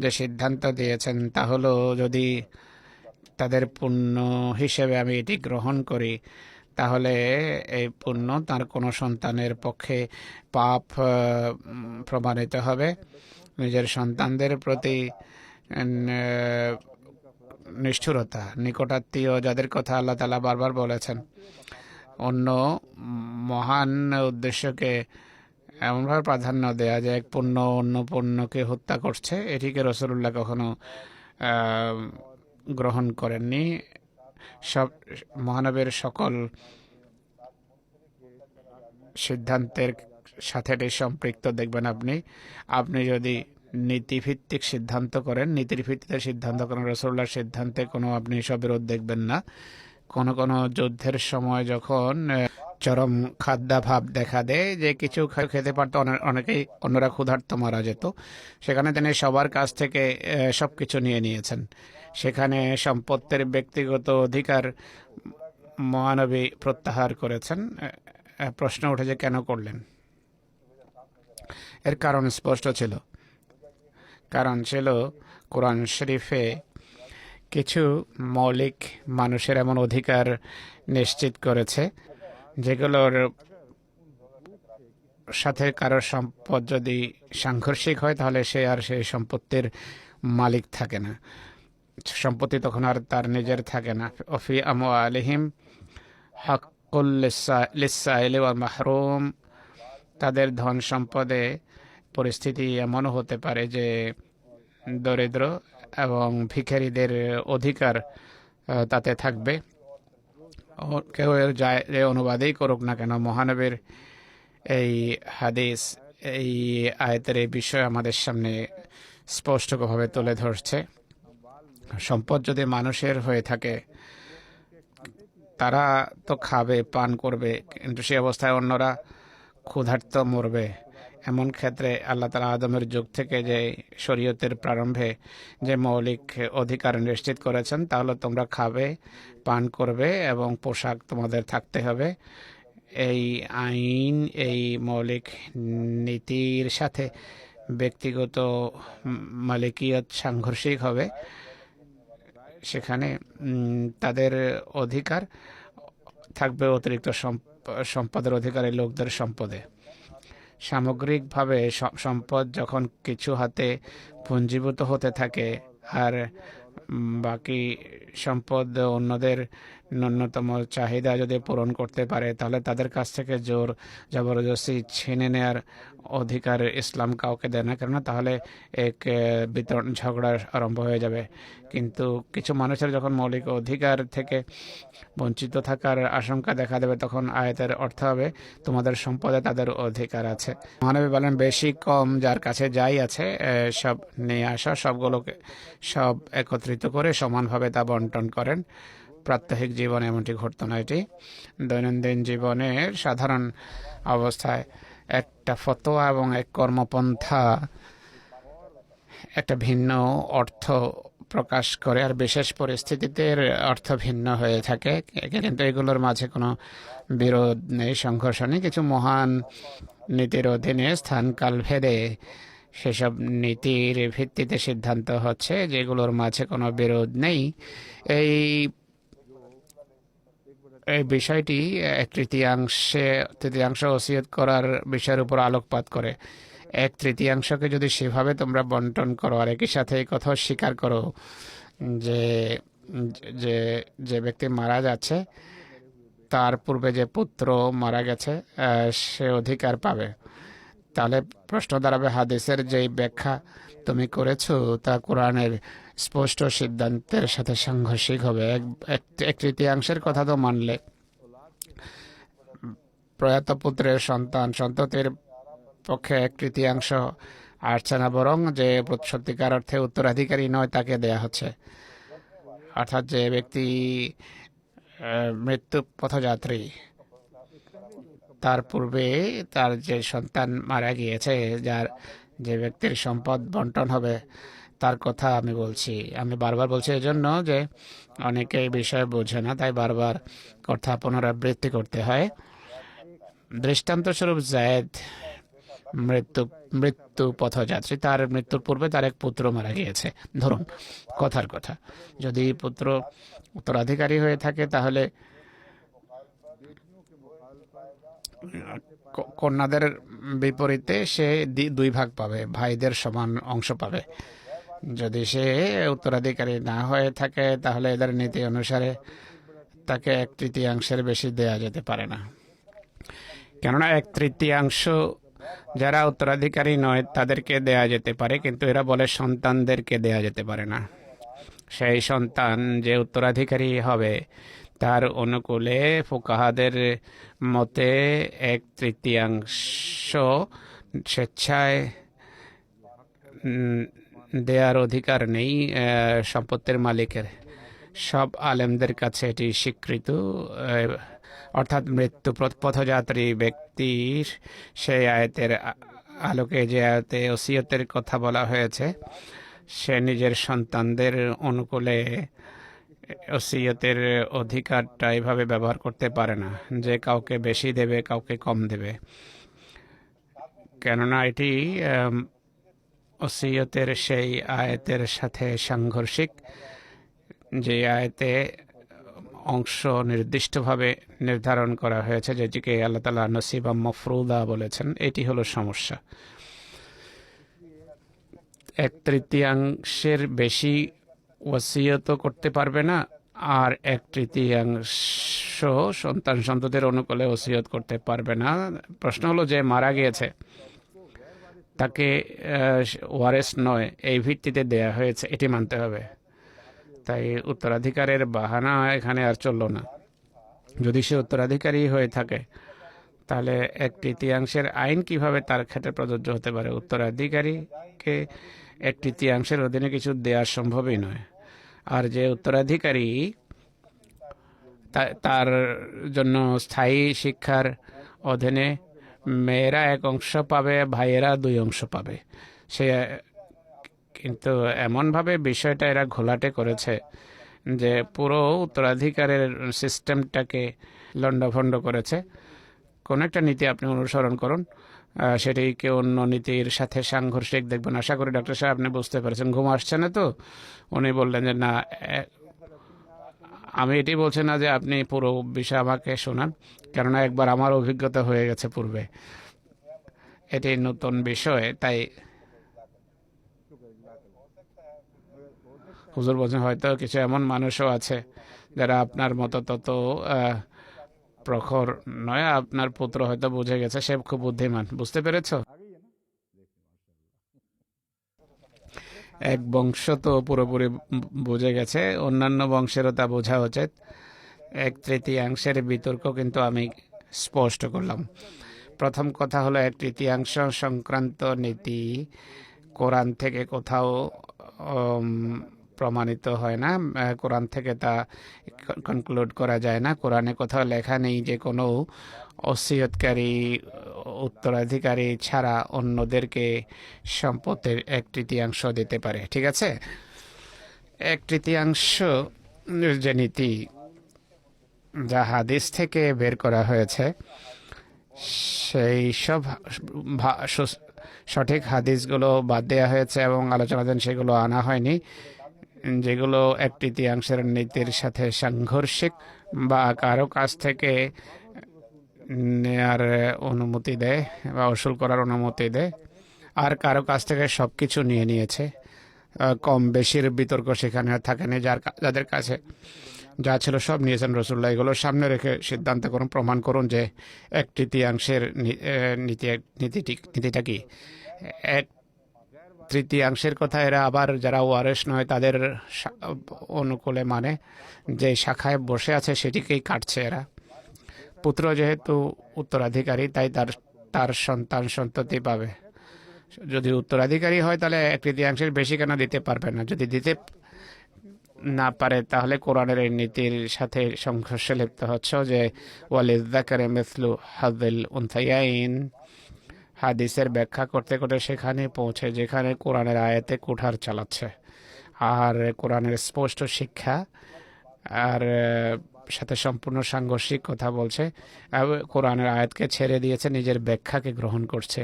যে সিদ্ধান্ত দিয়েছেন তা হলো, যদি তাদের পুণ্য হিসেবে আমি এটি গ্রহণ করি তাহলে এই পুণ্য তার কোনো সন্তানের পক্ষে পাপ প্রমাণিত হবে। নিজের সন্তানদের প্রতি নিষ্ঠুরতা, নিকটাত্মীয় যাদের কথা আল্লাহ তাআলা বারবার বলেছেন, অন্য মহান উদ্দেশ্যকে এমনভাবে প্রাধান্য দেয়া যে এক পুণ্য অন্য পুণ্যকে হত্যা করছে, এটিকে রাসূলুল্লাহ কখনো গ্রহণ করেননি। সব মহানবীর সকল সিদ্ধান্তের সাথে এটি সম্পৃক্ত দেখবেন। আপনি যদি নীতিভিত্তিক সিদ্ধান্ত করেন, নীতির ভিত্তিতে সিদ্ধান্ত করেন, রাসূলুল্লাহর সিদ্ধান্তে কোনো আপনি সব বিরোধ দেখবেন না। কোনো কোনো যুদ্ধের সময় যখন চরম খাদ্যাভাব দেখা দেয়, যে কিছু খেতে পারতো, অনেকেই অন্যরা ক্ষুধার্ত মারা যেত, সেখানে তিনি সবার কাছ থেকে সব কিছু নিয়ে নিয়েছেন। সেখানে সম্পত্তির ব্যক্তিগত অধিকার মহানবী প্রত্যাহার করেছেন। প্রশ্ন উঠে যে কেন করলেন? এর কারণ স্পষ্ট ছিল। কারণ ছিল কোরআন শরীফে কিছু মৌলিক মানুষের এমন অধিকার নিশ্চিত করেছে যেগুলোর সাথে কারোর সম্পদ যদি সাংঘর্ষিক হয় তাহলে সে আর সেই সম্পত্তির মালিক থাকে না, সম্পত্তি তখন আর তার নিজের থাকে না। অফি আমওয়ালিহিম হাক্কুল লিসসাইলি ওয়াল মাহরুম, তাদের ধন সম্পদে পরিস্থিতি এমনও হতে পারে যে দরিদ্র এবং ভিখারিদের অধিকার তাতে থাকবে। কেউ এর যায় যে অনুবাদেই করুক না কেন, মহানবীর এই হাদিস এই আয়াতের এই বিষয় আমাদের সামনে স্পষ্টভাবে তুলে ধরছে। সম্পদ যদি মানুষের হয়ে থাকে তারা তো খাবে, পান করবে, কিন্তু সে অবস্থায় অন্যরা ক্ষুধার্ত মরবে। এমন ক্ষেত্রে আল্লাহ তাআলা আদমের যুগ থেকে যে শরীয়তের প্রারম্ভে যে মৌলিক অধিকার নিশ্চিত করেছেন, তাহলে তোমরা খাবে, পান করবে এবং পোশাক তোমাদের থাকতে হবে। এই আইন, এই মৌলিক নীতির সাথে ব্যক্তিগত মালিকিয়ত সাংঘর্ষিক হবে। সেখানে তাদের অধিকার থাকবে অতিরিক্ত সম্পদের অধিকারী লোকদের সম্পদে। সামগ্রিকভাবে সম্পদ যখন কিছু হাতে পুঞ্জীভূত হতে থাকে আর বাকি সম্পদ অন্যদের ন্যূনতম চাহিদা যদি পূরণ করতে পারে, তাহলে তাদের কাছ থেকে জোর জবরদস্তি ছিনে নেওয়ার অধিকার ইসলাম কাউকে দেয় না, কেননা তাহলে এক বিতরণ ঝগড়া আরম্ভ হয়ে যাবে। কিন্তু কিছু মানুষের যখন মৌলিক অধিকার থেকে বঞ্চিত থাকার আশঙ্কা দেখা দেবে, তখন আয়াতের অর্থ হবে তোমাদের সম্পদে তাদের অধিকার আছে। মহানবী বলেন, বেশি কম যার কাছে যাই আছে সব নিয়ে আসা, সবগুলোকে সব একত্রিত করে সমানভাবে তা বন্টন করেন। প্রাত্যহিক জীবনে এমনটি ঘটত না। এটি দৈনন্দিন জীবনের সাধারণ অবস্থায় একটা ফতোয়া এবং এক কর্মপন্থা একটা ভিন্ন অর্থ প্রকাশ করে, আর বিশেষ পরিস্থিতিতে এর অর্থ ভিন্ন হয়ে থাকে। কিন্তু এগুলোর মাঝে কোনো বিরোধ নেই, সংঘর্ষ নেই। কিছু মহান নীতির অধীনে স্থানকাল ভেদে সেসব নীতির ভিত্তিতে সিদ্ধান্ত হচ্ছে যেগুলোর মাঝে কোনো বিরোধ নেই। এই বিষয়টি এক তৃতীয়াংশ ওসিয়ত করার বিষয়ের উপর আলোকপাত করে। এক তৃতীয়াংশকে যদি সেভাবে তোমরা বন্টন করো আর একই সাথে এই কথা স্বীকার করো যে যে যে ব্যক্তি মারা যাচ্ছে তার পূর্বে যে পুত্র মারা গেছে সে অধিকার পাবে, তাহলে প্রশ্ন দাঁড়াবে হাদিসের যেই ব্যাখ্যা তুমি করেছো তা কোরআনের স্পষ্ট সিদ্ধান্তের সাথে সাংঘর্ষিক হবে। এক তৃতীয়াংশের কথা তো মানলে প্রয়াত পুত্রের সন্ততির পক্ষে এক তৃতীয়াংশ আসছে না, বরং যে সত্যিকার অর্থে উত্তরাধিকারী নয় তাকে দেয়া হচ্ছে। অর্থাৎ যে ব্যক্তি মৃত্যু পথযাত্রী, তার পূর্বে তার যে সন্তান মারা গিয়েছে, যে ব্যক্তির সম্পদ বন্টন হবে তার কথা আমি বলছি। আমি বারবার বলছি এজন্য যে অনেকে এই বিষয়ে বোঝে না, তাই বারবার কথা পুনরাবৃত্তি করতে হয়। দৃষ্টান্তস্বরূপ জায়েদ মৃত্যু পথযাত্রী, তার মৃত্যুর পূর্বে তার এক পুত্র মারা গিয়েছে। ধরুন কথার কথা, যদি পুত্র উত্তরাধিকারী হয়ে থাকে তাহলে কন্যাদের বিপরীতে সে 2 ভাগ পাবে, ভাইদের সমান অংশ পাবে। যদি সে উত্তরাধিকারী না হয়ে থাকে তাহলে এদের নীতি অনুসারে তাকে 1/3 বেশি দেয়া যেতে পারে না। কেননা 1/3 যারা উত্তরাধিকারী নয় তাদেরকে দেয়া যেতে পারে, কিন্তু এরা বলে সন্তানদেরকে দেয়া যেতে পারে না। সেই সন্তান যে উত্তরাধিকারী হবে তার অনুকূলে ফুকাহাদের মতে 1/3 স্বেচ্ছায় দেওয়ার অধিকার নেই সম্পত্তির মালিকের। সব আলেমদের কাছে এটি স্বীকৃত, অর্থাৎ মৃত্যু পথযাত্রী ব্যক্তির সেই আয়াতের আলোকে, যে আয়াতে ওসিয়তের কথা বলা হয়েছে, সে নিজের সন্তানদের অনুকূলে ওসিয়তের অধিকারটা এভাবে ব্যবহার করতে পারে না যে কাউকে বেশি দেবে, কাউকে কম দেবে, কেননা এটি ওসিয়তের সেই আয়াতের সাথে সাংঘর্ষিক, যে আয়াতে অংশ নির্দিষ্টভাবে নির্ধারণ করা হয়েছে, যেটিকে আল্লাহ তাআলা নসিবা মফরুদা বলেছেন। এটি হলো সমস্যা। 1/3 বেশি ওসিয়ত করতে পারবে না, আর 1/3 সন্তান সন্ততির অনুকূলে ওসিয়ত করতে পারবে না। প্রশ্ন হলো, যে মারা গিয়েছে তাকে ওয়ারেস নয়, এই ভিত্তিতে দেয়া হয়েছে, এটি মানতে হবে। তাই উত্তরাধিকারের বাহানা এখানে আর চলল না। যদি সে উত্তরাধিকারী হয়ে থাকে, তাহলে 1/3 আইন কিভাবে তার ক্ষেত্রে প্রযোজ্য হতে পারে? উত্তরাধিকারীকে 1/3 অধীনে কিছু দেওয়া সম্ভবই নয়। আর যে উত্তরাধিকারী, তার জন্য স্থায়ী শিক্ষার অধীনে মেয়েরা 1 অংশ পাবে, ভাইয়েরা 2 অংশ পাবে। সে কিন্তু এমনভাবে বিষয়টা এরা ঘোলাটে করেছে যে পুরো উত্তরাধিকারের সিস্টেমটাকে লণ্ডভণ্ড করেছে। কোন একটা নীতি আপনি অনুসরণ করুন, সেটিকে অন্য নীতির সাথে সাংঘর্ষিক দেখবেন। আশা করি ডক্টর সাহেব আপনি বুঝতে পেরেছেন। ঘুম আসছে না তো? উনি বললেন যে না, আমি এটি বলছি না যে আপনি পুরো বিষয় আমাকে শোনান, কেননা একবার আমার অভিজ্ঞতা হয়ে গেছে পূর্বে। এটি নতুন বিষয়, তাই হুজুর বলছেন হয়তো কিছু এমন মানুষও আছে যারা আপনার মতো তত প্রখর নয়। আপনার পুত্র হয়তো বুঝে গেছে, সে খুব বুদ্ধিমান। বুঝতে পেরেছ? এক বংশ তো পুরোপুরি বুঝে গেছে, অন্যান্য বংশেরও তা বোঝা উচিত। 1/3 বিতর্ক কিন্তু আমি স্পষ্ট করলাম। প্রথম কথা হলো, 1/3 সংক্রান্ত নীতি কোরআন থেকে কোথাও প্রমাণিত হয় না, কোরআন থেকে তা কনক্লুড করা যায় না। কোরআনে কোথাও লেখা নেই যে কোনো ওসিয়তকারী উত্তরাধিকারী ছাড়া অন্যদেরকে সম্পদের 1/3 দিতে পারে। ঠিক আছে? 1/3 যে নীতি, যা হাদিস থেকে বের করা হয়েছে, সেই সব সঠিক হাদিসগুলো বাদ দেওয়া হয়েছে এবং আলোচনাধীন সেগুলো আনা হয়নি, যেগুলো 1/3 নীতির সাথে সাংঘর্ষিক বা কারো কাছ থেকে নেয়ার অনুমতি দেয় বা উসুল করার অনুমতি দেয়, আর কারো কাছ থেকে সব কিছু নিয়ে নিয়েছে। কম বেশির বিতর্ক সেখানে থাকেনি। যাদের কাছে যা ছিল সব নিয়েছেন রাসূলুল্লাহ। এগুলো সামনে রেখে সিদ্ধান্ত করুন, প্রমাণ করুন যে 1/3 নীতিটা কি। 1/3 কথা এরা আবার যারা ওয়ারেস নয় তাদের অনুকূলে মানে, যে শাখায় বসে আছে সেটিকেই কাটছে এরা। পুত্র যেহেতু উত্তরাধিকারী, তাই তার সন্তান সন্ততি পাবে। যদি উত্তরাধিকারী হয় তাহলে 1/3 বেশি কেন দিতে পারবে না? যদি দিতে না পারে তাহলে কোরআনের এই নীতির সাথে সংঘর্ষে লিপ্ত হচ্ছে, যে ওয়ালিযযাকারি মিসলু হাযিল উনসায়াইন। হাদিসের ব্যাখ্যা করতে করতে সেখানে পৌঁছে যেখানে কোরআনের আয়াতে কুঠার চালাচ্ছে, আর কোরআনের স্পষ্ট শিক্ষা আর সাথে সম্পূর্ণ সাংঘর্ষিক কথা বলছে। কোরআনের আয়াতকে ছেড়ে দিয়েছে, নিজের ব্যাখ্যাকে গ্রহণ করছে।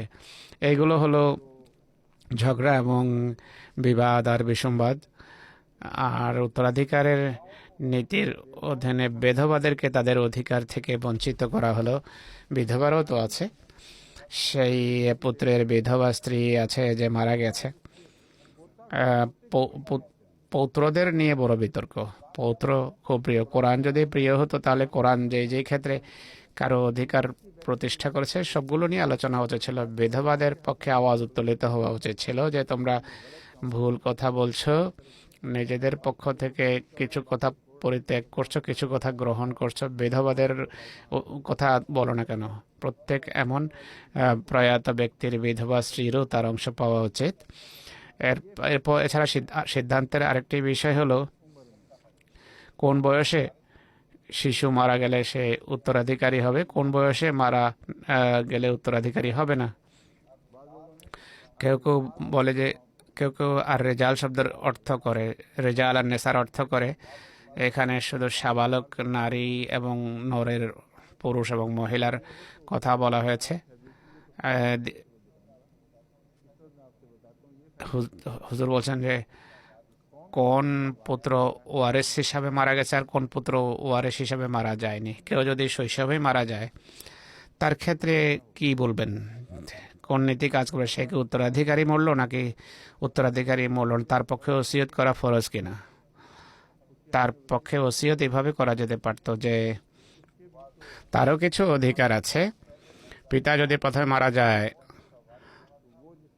এইগুলো হলো ঝগড়া এবং বিবাদ আর বিসংবাদ। আর উত্তরাধিকারের নীতির অধীনে বিধবাদেরকে তাদের অধিকার থেকে বঞ্চিত করা হলো। বিধবারও তো আছে, সেই পুত্রের বিধবা স্ত্রী আছে যে মারা গেছে। পৌত্রদের নিয়ে বড় বিতর্ক। পৌত্র খুব প্রিয়। কোরআন যদি প্রিয় হতো তাহলে কোরআন যেই ক্ষেত্রে কারো অধিকার প্রতিষ্ঠা করেছে সবগুলো নিয়ে আলোচনা উচিত ছিল। বিধবাদের পক্ষে আওয়াজ উত্তোলিত হওয়া উচিত ছিল যে তোমরা ভুল কথা বলছো, নিজেদের পক্ষ থেকে কিছু কথা পরিত্যাগ করছো, কিছু কথা গ্রহণ করছো। বিধবাদের কথা বলো না কেন? প্রত্যেক এমন প্রয়াত ব্যক্তির বিধবা স্ত্রীরও তার অংশ পাওয়া উচিত। এছাড়া সিদ্ধান্তের আরেকটি বিষয় হলো, কোন বয়সে শিশু মারা গেলে সে উত্তরাধিকারী হবে, কোন বয়সে মারা গেলে উত্তরাধিকারী হবে না। কেউ কেউ বলে যে কেউ কেউ আর রেজাল শব্দের অর্থ করে, রেজাল আর নেসার অর্থ করে এখানে শুধু সাবালক নারী এবং নরের, পুরুষ এবং মহিলার কথা বলা হয়েছে। হুজুর বলছেন যে কোন পুত্র ওয়ারেস হিসাবে মারা গেছে আর কোন পুত্র ওয়ারেস হিসাবে মারা যায়নি। কেউ যদি শৈশবেই মারা যায় তার ক্ষেত্রে কি বলবেন, কোন নীতি কাজ করবে? সে কি উত্তরাধিকারী মূল্য নাকি উত্তরাধিকারী মূল্য? তার পক্ষে ওসিয়ত করা ফরজ কিনা? তার পক্ষে ওসিয়ত এভাবে করা যেতে পারত যে তারও কিছু অধিকার আছে। পিতা যদি প্রথমে মারা যায়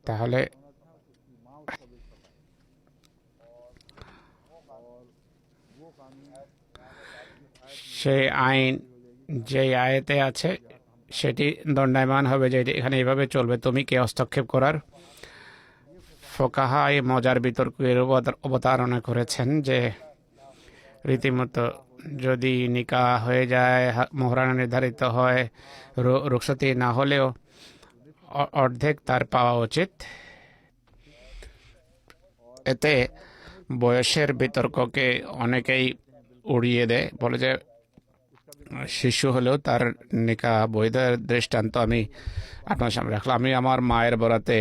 তাহলে সেই আইন যে আয়াতে আছে সেটি দণ্ডায়মান হবে যে এখানে এভাবে চলবে, তুমি কে হস্তক্ষেপ করার? ফোকাহা এই মজার বিতর্কের অবতারণা করেছেন যে রীতিমতো যদি নিকাহ হয়ে যায়, মোহরানা নির্ধারিত হয়, রুখসতি না হলেও অর্ধেক তার পাওয়া উচিত। এতে বয়সের বিতর্ককে অনেকেই উড়িয়ে দেয়, বলে যে শিশু হলেও তার নিকাহ বৈধ। দৃষ্টান্ত আমি আপনার সামনে রাখলাম। আমি আমার মায়ের বরাতে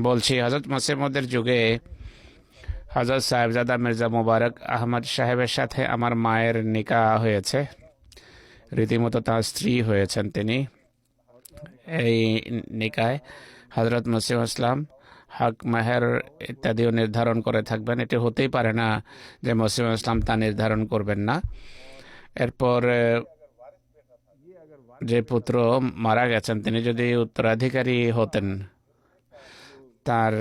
বলছি, হজরত মসিমুদ্দের যুগে হজরত সাহেবজাদা মির্জা মুবারক আহমদ সাহেবের সাথে আমার মায়ের নিকাহ হয়েছে, রীতিমতো তার স্ত্রী হয়েছেন তিনি। এই নিকায় হজরত মসিম ইসলাম হক মেহের ইত্যাদিও নির্ধারণ করে থাকবেন। এটি হতেই পারে না যে মসিম ইসলাম তা নির্ধারণ করবেন না। এরপর যে পুত্র মারা গেছেন তিনি যদি উত্তরাধিকারী হতেন, তার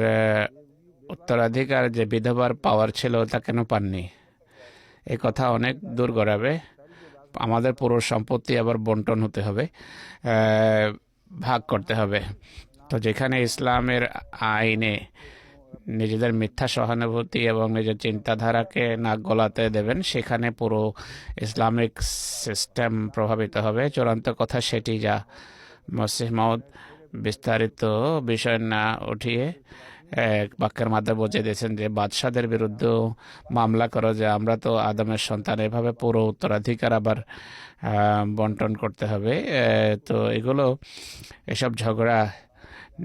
উত্তরাধিকার যে বিধবার পাওয়ার ছিল তা কেন পাননি? এ কথা অনেক দূর গড়াবে। আমাদের পুরো সম্পত্তি আবার বন্টন হতে হবে, ভাগ করতে হবে। তো যেখানে ইসলামের আইনে নিজেদের মিথ্যা সহানুভূতি এবং নিজের চিন্তাধারাকে নাক গলাতে দেবেন, সেখানে পুরো ইসলামিক সিস্টেম প্রভাবিত হবে। চূড়ান্ত কথা সেটি, যা মসিহ মাউদ বিস্তারিত বিষয় না উঠিয়ে এক বাক্যের মাধ্যমে বুঝিয়ে দিয়েছেন যে বাদশাদের বিরুদ্ধে মামলা করো যে আমরা তো আদমের সন্তান, এভাবে পুরো উত্তরাধিকার আবার বন্টন করতে হবে। তো এসব ঝগড়া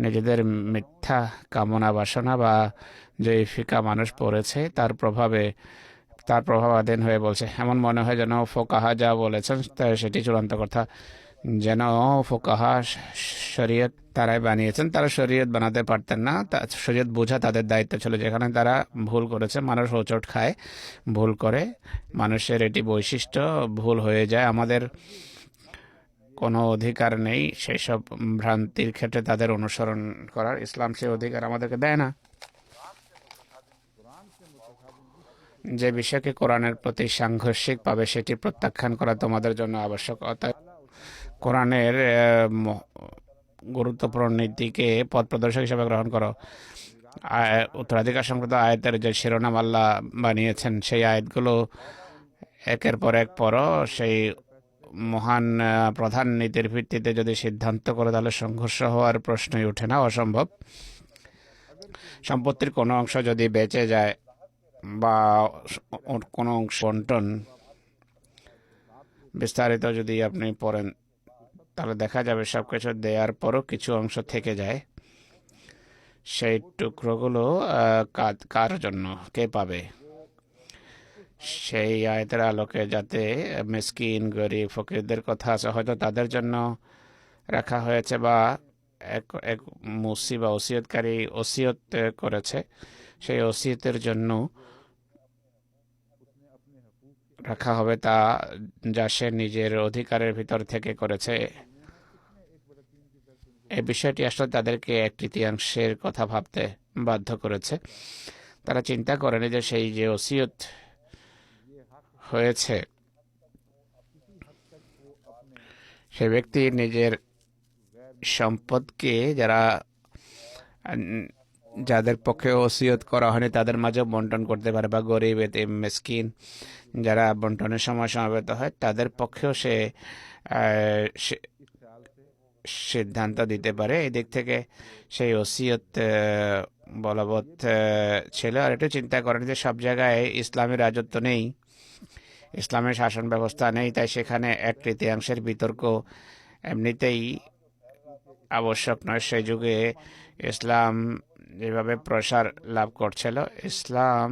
নিজেদের মিথ্যা কামনা বাসনা বা যে ফিকা মানুষ পড়েছে তার প্রভাবাধীন হয়ে বলছে। এমন মনে হয় যেন ফোকাহা যা বলেছেন সেটি চূড়ান্ত কথা, যেন ফোকাহা শরীয়ত তারাই বানিয়েছেন। তারা শরীয়ত বানাতে পারতেন না, শরীয়ত বোঝা তাদের দায়িত্ব ছিল। যেখানে তারা ভুল করেছে, মানুষ হোঁচট খায়, ভুল করে, মানুষের এটি বৈশিষ্ট্য, ভুল হয়ে যায়। আমাদের কোনো অধিকার নেই সেই সব ভ্রান্তির ক্ষেত্রে তাদের অনুসরণ করার। ইসলাম সেই অধিকার আমাদেরকে দেয় না। যে বিষয়কে কোরআনের প্রতি সাংঘর্ষিক পাবে সেটি প্রত্যাখ্যান করা তোমাদের জন্য আবশ্যক। অতএব কোরআনের গুরুত্বপূর্ণ নীতিকে পথ প্রদর্শক হিসেবে গ্রহণ করো। উত্তরাধিকার সংক্রান্ত আয়াতের যে শিরোনাম আল্লাহ বানিয়েছেন, সেই আয়াতগুলো একের পর এক পড়ো। সেই মহান প্রধান নীতির ভিত্তিতে যদি সিদ্ধান্ত করে তাহলে সংঘর্ষ হওয়ার প্রশ্নই ওঠে না, অসম্ভব। সম্পত্তির কোনো অংশ যদি বেঁচে যায় বা কোনো অংশ বন্টন বিস্তারিত যদি আপনি পড়েন তাহলে দেখা যাবে সবকিছু দেওয়ার পরও কিছু অংশ থেকে যায়। সেই টুকরোগুলো কার জন্য, কে পাবে? সেই আয়াতের আলোকে যাতে মিসকিন, গরিব, ফকিরদের কথা আছে, হয়তো তাদের জন্য রাখা হয়েছে বা এক মুসি বা ওসিয়তকারী ওসিয়ত করেছে, সেই ওসিয়তের জন্য রাখা হবে তা যা সে নিজের অধিকারের ভিতর থেকে করেছে। এই বিষয়টি আসলে তাদেরকে এক তৃতীয়াংশের কথা ভাবতে বাধ্য করেছে। তারা চিন্তা করেনি যে সেই যে ওসিয়ত হয়েছে সে ব্যক্তি নিজের সম্পদকে যারা যাদের পক্ষে ওসিয়ত করা হয়নি তাদের মাঝেও বন্টন করতে পারে, বা গরিব এতিম মিসকিন যারা বন্টনের সময় সমবেত হয় তাদের পক্ষেও সে সিদ্ধান্ত দিতে পারে। এই দিক থেকে সেই ওসিয়ত বলবৎ ছিল। আর একটু চিন্তা করেন যে সব জায়গায় ইসলামের রাজত্ব নেই, ইসলামের শাসন ব্যবস্থা নেই, তাই সেখানে 1/3 বিতর্ক এমনিতেই আবশ্যক নয়। সেই যুগে ইসলাম যেভাবে প্রসার লাভ করছিল, ইসলাম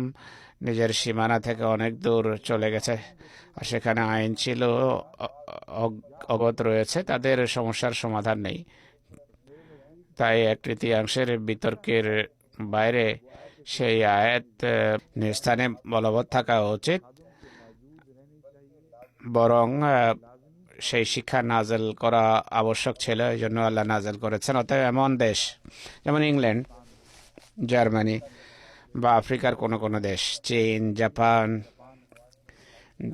নিজের সীমানা থেকে অনেক দূর চলে গেছে, আর সেখানে আইন ছিল, অগত রয়েছে, তাদের সমস্যার সমাধান নেই। তাই 1/3 বিতর্কের বাইরে সেই আয়াত স্থানে বলবৎ থাকা উচিত, বরং সেই শিক্ষা নাজেল করা আবশ্যক ছিল, এই জন্য আল্লাহ নাজেল করেছেন। অতএব এমন দেশ যেমন ইংল্যান্ড, জার্মানি বা আফ্রিকার কোনো কোনো দেশ, চীন, জাপান,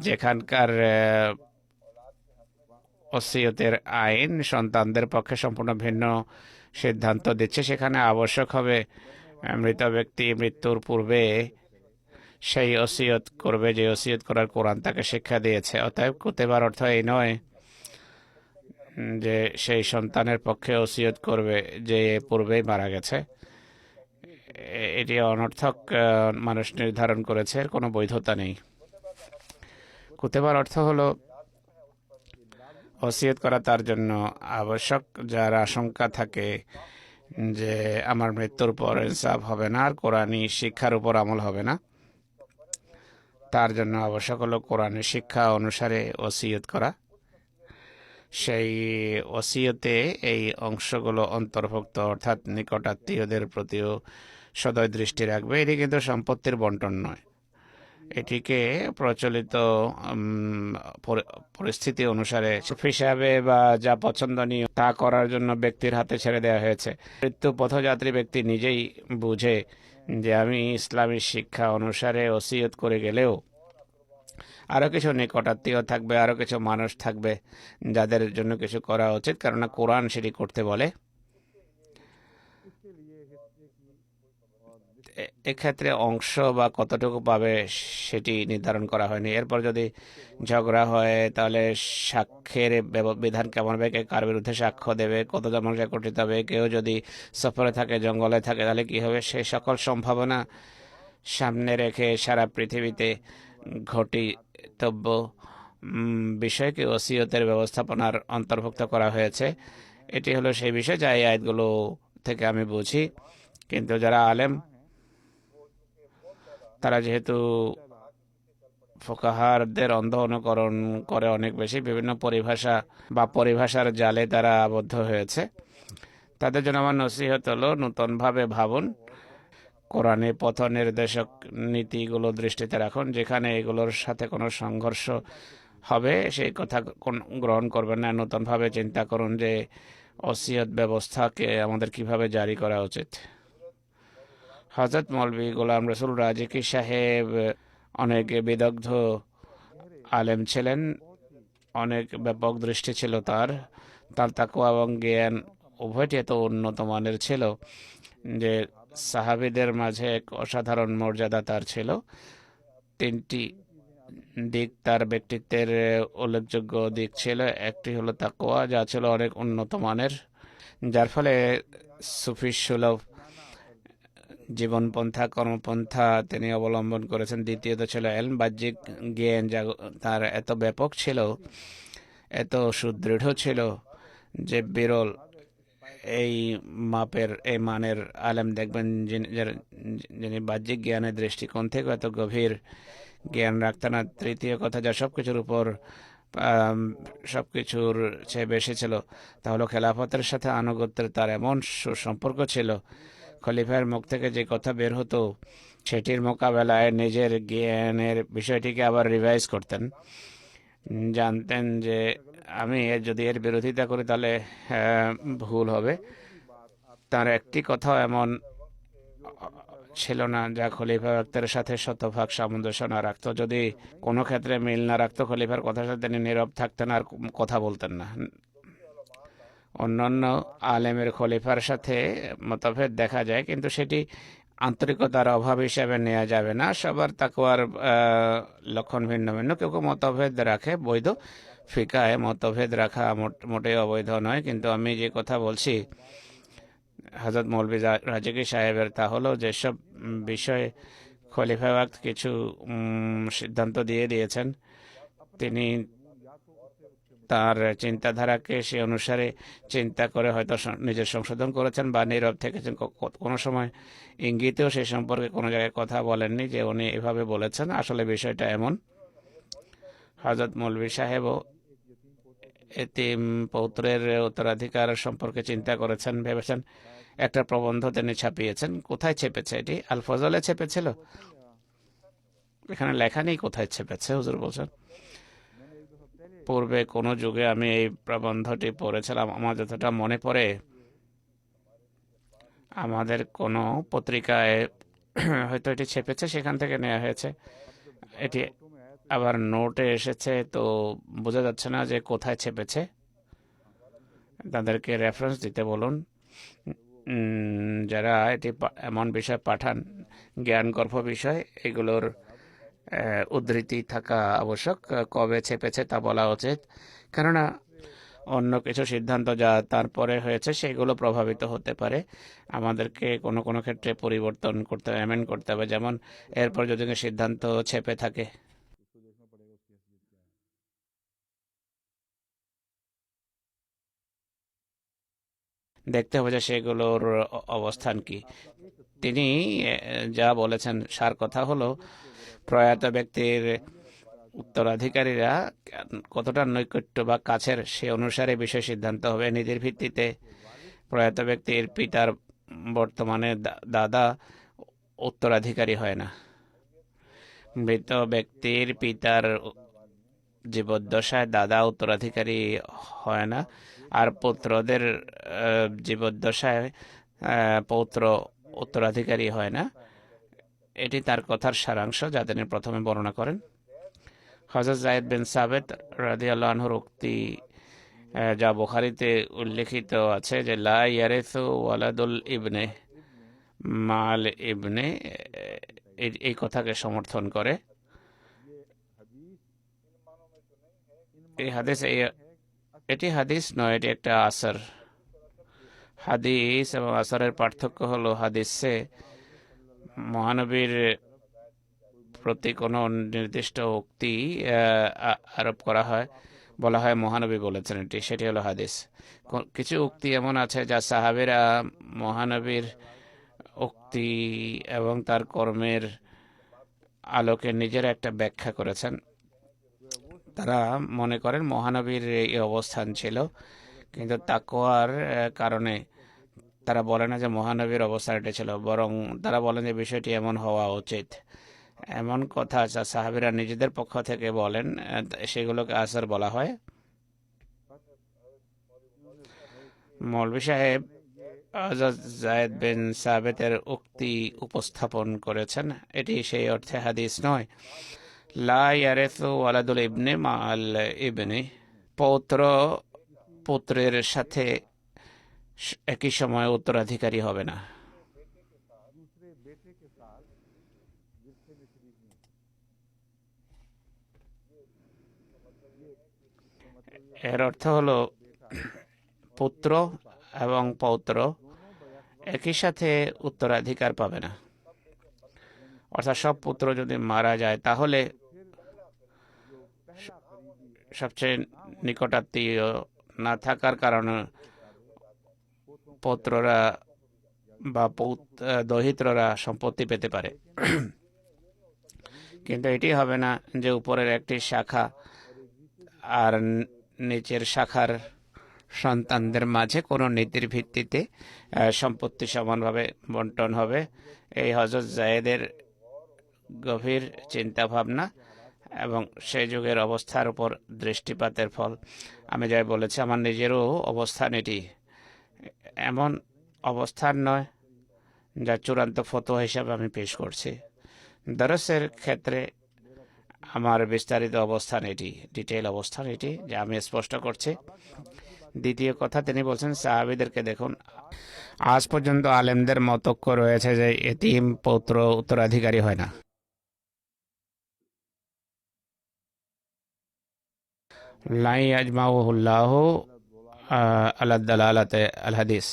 যেখানকার ওসিয়তের আইন সন্তানদের পক্ষে সম্পূর্ণ ভিন্ন সিদ্ধান্ত দিচ্ছে, সেখানে আবশ্যক হবে মৃত ব্যক্তি মৃত্যুর পূর্বে সেই ওসিয়ত করবে যে ওসিয়ত করার কোরআন তাকে শিক্ষা দিয়েছে। অতএব কুতেবার অর্থ এই নয় যে সেই সন্তানের পক্ষে ওসিয়ত করবে যে পূর্বেই মারা গেছে। এটি অনর্থক মানুষ নির্ধারণ করেছে, এর কোনো বৈধতা নেই। কুতেবার অর্থ হলো ওসিয়ত করা তার জন্য আবশ্যক যার আশঙ্কা থাকে যে আমার মৃত্যুর পর ইনসাফ হবে না আর কোরআনী শিক্ষার উপর আমল হবে না, তার জন্য আবশ্যক হলো কোরআনের শিক্ষা অনুসারে ওসিয়ত করা। সেই ওসিয়তে এই অংশগুলো অন্তর্ভুক্ত, অর্থাৎ নিকটাত্মীয়দের প্রতিও সদয় দৃষ্টি রাখবে। এটি কিন্তু সম্পত্তির বন্টন নয়, এটিকে প্রচলিত পরিস্থিতি অনুসারে হিসাবে বা যা পছন্দনীয় তা করার জন্য ব্যক্তির হাতে ছেড়ে দেওয়া হয়েছে। মৃত্যু পথযাত্রী ব্যক্তি নিজেই বুঝে যে আমি ইসলামী শিক্ষা অনুসারে ওসিয়ত করে গেলেও আরও কিছু নিকটাত্মীয় থাকবে, আরও কিছু মানুষ থাকবে যাদের জন্য কিছু করা উচিত, কেননা কোরআন সেটি করতে বলে। এক্ষেত্রে অংশ বা কতটুকু পাবে সেটি নির্ধারণ করা হয়নি। এরপর যদি ঝগড়া হয় তাহলে সাক্ষ্যের বিধান কেমন হবে, কে কার বিরুদ্ধে সাক্ষ্য দেবে, কতজন মানুষ একত্রিত হবে, কেউ যদি সফরে থাকে, জঙ্গলে থাকে, তাহলে কি হবে, সেই সকল সম্ভাবনা সামনে রেখে সারা পৃথিবীতে ঘটিতব্য বিষয়কে ওসিয়তের ব্যবস্থাপনার অন্তর্ভুক্ত করা হয়েছে। এটি হলো সেই বিষয় যা এই আয়াতগুলো থেকে আমি বুঝি। কিন্তু যারা আলেম তারা যেহেতু ফোকাহারদের অন্ধ অনুকরণ করে অনেক বেশি, বিভিন্ন পরিভাষা বা পরিভাষার জালে তারা আবদ্ধ হয়েছে, তাদের জন্য আমার নসিহত হলো নতুনভাবে ভাবুন, কোরআনে পথ নির্দেশক নীতিগুলো দৃষ্টিতে রাখুন, যেখানে এগুলোর সাথে কোনো সংঘর্ষ হবে সেই কথা গ্রহণ করবেন না। নতুনভাবে চিন্তা করুন যে ওসিয়ত ব্যবস্থাকে আমাদের কিভাবে জারি করা উচিত। হযরত মৌলভী গোলাম রসুল রাজিকি সাহেব অনেক বিদগ্ধ আলেম ছিলেন, অনেক ব্যাপক দৃষ্টি ছিল তার তাকওয়া এবং জ্ঞান উভয়টি এত উন্নত মানের ছিল যে সাহাবীদের মাঝে এক অসাধারণ মর্যাদা তার ছিল। 3টি দিক তার ব্যক্তিত্বের উল্লেখযোগ্য দিক ছিল। একটি হলো তাকওয়া, যা ছিল অনেক উন্নত মানের, যার ফলে সুফি সুলভ জীবনপন্থা কর্মপন্থা তিনি অবলম্বন করেছেন। দ্বিতীয়ত ছিল এলম, বাহ্যিক জ্ঞান, যা তার এত ব্যাপক ছিল, এত সুদৃঢ় ছিল যে বিরল এই মাপের এই মানের আলেম দেখবেন যিনি বাহ্যিক জ্ঞানের দৃষ্টিকোণ থেকে এত গভীর জ্ঞান রাখতেন না। তৃতীয় কথা, যা সবকিছুর উপর সবকিছুর চেয়ে বেশি ছিল, তা হলো খেলাফতের সাথে আনুগত্যের তার এমন সুসম্পর্ক ছিল, খলিফার মুখ থেকে যে কথা বের হতো সেটির মোকাবেলায় নিজের জ্ঞানের বিষয়টিকে আবার রিভাইজ করতেন। জানতেন যে আমি যদি এর বিরোধিতা করি তাহলে ভুল হবে। তার একটি কথাও এমন ছিল না যা খলিফা ব্যক্তির সাথে শতভাগ সামঞ্জস্য না রাখতো। যদি কোনো ক্ষেত্রে মিল না রাখতো, খলিফার কথার সাথে তিনি নীরব থাকতেন আর কথা বলতেন না। অন্যান্য আলেমের খলিফার সাথে মতভেদ দেখা যায়, কিন্তু সেটি আন্তরিকতার অভাব হিসাবে নেওয়া যাবে না। সবার তাকওয়ার লক্ষণ ভিন্ন ভিন্ন। কেউ কেউ মতভেদ রাখে, বৈধ। ফিকাহে মতভেদ রাখা মোটেই অবৈধ নয়। কিন্তু আমি যে কথা বলছি হযরত মৌলভী রাজেকি সাহেবের, তা হলো যেসব বিষয়ে খলিফা ওয়াক্ত কিছু সিদ্ধান্ত দিয়ে দিয়েছেন, তিনি তার চিন্তাধারাকে সে অনুসারে চিন্তা করে হয়তো নিজের সংশোধন করেছেন বা নীরব থেকেছেন। কোনো সময় ইঙ্গিতেও সে সম্পর্কে কোনো জায়গায় কথা বলেননি যে উনি এভাবে বলেছেন। আসলে বিষয়টা এমন, হযরত মৌলভী সাহেবও এতিম পৌত্রের উত্তরাধিকার সম্পর্কে চিন্তা করেছেন, ভেবেছেন। একটা প্রবন্ধ তিনি ছাপিয়েছেন। কোথায় ছেপেছে? এটি আল ফজলে ছেপেছিল। এখানে লেখা নেই কোথায় ছেপেছে। হুজুর বলছেন পূর্বে কোনো যুগে আমি এই প্রবন্ধটি পড়েছিলাম। আমার যতটা মনে পড়ে আমাদের কোনো পত্রিকায় হয়তো এটি ছেপেছে, সেখান থেকে নেওয়া হয়েছে। এটি আবার নোটে এসেছে, তো বোঝা যাচ্ছে না যে কোথায় ছেপেছে। তাদেরকে রেফারেন্স দিতে বলুন যারা এটি এমন বিষয় পাঠান, জ্ঞানগর্ভ বিষয়, এগুলোর উদ্ধৃতি থাকা আবশ্যক। কবে ছেপেছে তা বলা উচিত, কেননা অন্য কিছু সিদ্ধান্ত যা তারপরে হয়েছে সেগুলো প্রভাবিত হতে পারে। আমাদেরকে কোনো কোনো ক্ষেত্রে পরিবর্তন করতে, অ্যামেন্ড করতে হবে। যেমন এরপর যদি সিদ্ধান্ত ছেপে থাকে, দেখতে হবে যে সেগুলোর অবস্থান কি। তিনি যা বলেছেন সার কথা হলো, প্রয়াত ব্যক্তির উত্তরাধিকারীরা কতটা নৈকট্য বা কাছের সে অনুসারে বিষয় সিদ্ধান্ত হবে। নিজের ভিত্তিতে প্রয়াত ব্যক্তির পিতার বর্তমানে দাদা উত্তরাধিকারী হয় না। মৃত ব্যক্তির পিতার জীবদ্দশায় দাদা উত্তরাধিকারী হয় না, আর পুত্রদের জীবদ্দশায় পৌত্র উত্তরাধিকারী হয় না। এটি তার কথার সারাংশ যা তিনি প্রথমে বর্ণনা করেন। হযরত যায়েদ বিন সাবিত রাদিয়াল্লাহু আনহুর উক্তি যা বুখারীতে উল্লেখিত আছে যে লা ইয়ারিসু ওয়ালাদুল ইবনে মাল ইবনে, এই কথাকে সমর্থন করে। এই হাদিস, এটি হাদিস নয়, এটি একটা আসর। হাদিস এবং আসরের পার্থক্য হলো, হাদিসে মহানবীর প্রতি কোনো নির্দিষ্ট উক্তি আরোপ করা হয়, বলা হয় মহানবী বলেছেন এটি, সেটি হলো হাদিস। কিছু উক্তি এমন আছে যা সাহাবীরা মহানবীর উক্তি এবং তার কর্মের আলোকে নিজেরা একটা ব্যাখ্যা করেছেন। তারা মনে করেন মহানবীর এই অবস্থান ছিল, কিন্তু তাকওয়ার কারণে তারা বলে না যে মহানবীর অবস্থান এটা ছিল, বরং তারা বলেন যে বিষয়টি এমন হওয়া উচিত। এমন কথা যা সাহাবীরা নিজেদের পক্ষ থেকে বলেন, সেগুলোকে আসর বলা হয়। মৌলভী সাহেব হযরত যায়েদ বিন সাবিতের উক্তি উপস্থাপন করেছেন, এটি সেই অর্থে হাদিস নয়। লা ইয়ারিসু ওয়ালাদুল ইবনে মাল ইবনে, পৌত্র পুত্রের সাথে একই সময় উত্তরাধিকারী হবে না। এর অর্থ হলো পুত্র এবং পৌত্র একই সাথে উত্তরাধিকার পাবে না। অর্থাৎ সব পুত্র যদি মারা যায়, তাহলে সবচেয়ে নিকটাত্মীয় না থাকার কারণে পুত্ররা বা দহিত্ররা সম্পত্তি পেতে পারে। কিন্তু এটি হবে না যে উপরের একটি শাখা আর নিচের শাখার সন্তানদের মাঝে কোনো নীতির ভিত্তিতে সম্পত্তি সমানভাবে বন্টন হবে। এই হযরত যায়েদের গভীর চিন্তা ভাবনা এবং সেই যুগের অবস্থার উপর দৃষ্টিপাতের ফল। আমি যাই বলেছি, আমার নিজেরও অবস্থান এটি। এমন অবস্থান নয় যা চূড়ান্ত ফতোয়া হিসাবে আমি পেশ করছি। দরসের ক্ষেত্রে আমার বিস্তারিত অবস্থান এটি, ডিটেইল অবস্থান এটি, যা আমি স্পষ্ট করছি। দ্বিতীয় কথা তিনি বলছেন সাহাবীদেরকে দেখুন, আজ পর্যন্ত আলেমদের মতৈক্য রয়েছে যে এতিম পৌত্র উত্তরাধিকারী হয় না। লাই আজমাউহুল্লাহ আলা দালালাতে আল হাদিস।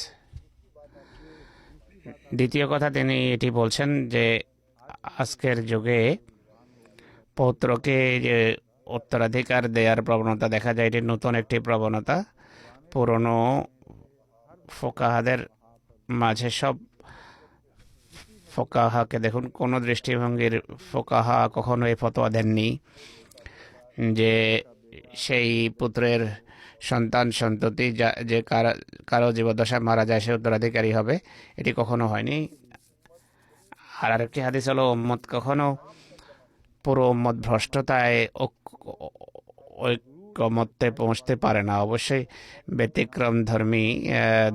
দ্বিতীয় কথা তিনি এটি বলছেন যে আজকের যুগে পৌত্রকে যে উত্তরাধিকার দেওয়ার প্রবণতা দেখা যায়, এটি নতুন একটি প্রবণতা। পুরনো ফোকাহাদের মাঝে সব ফোকাহাকে দেখুন, কোনো দৃষ্টিভঙ্গির ফোকাহা কখনো এই ফতোয়া দেননি যে সেই পুত্রের সন্তান সন্ততি যে কারো জীবদ্দশায় মারা যায় সে উত্তরাধিকারী হবে, এটি কখনো হয়নি। আর আরেকটি হাদিস হলো উম্মত কখনো পুরো উম্মত ভ্রষ্টতায় ঐকমত্যে পৌঁছতে পারে না। অবশ্যই ব্যতিক্রম ধর্মী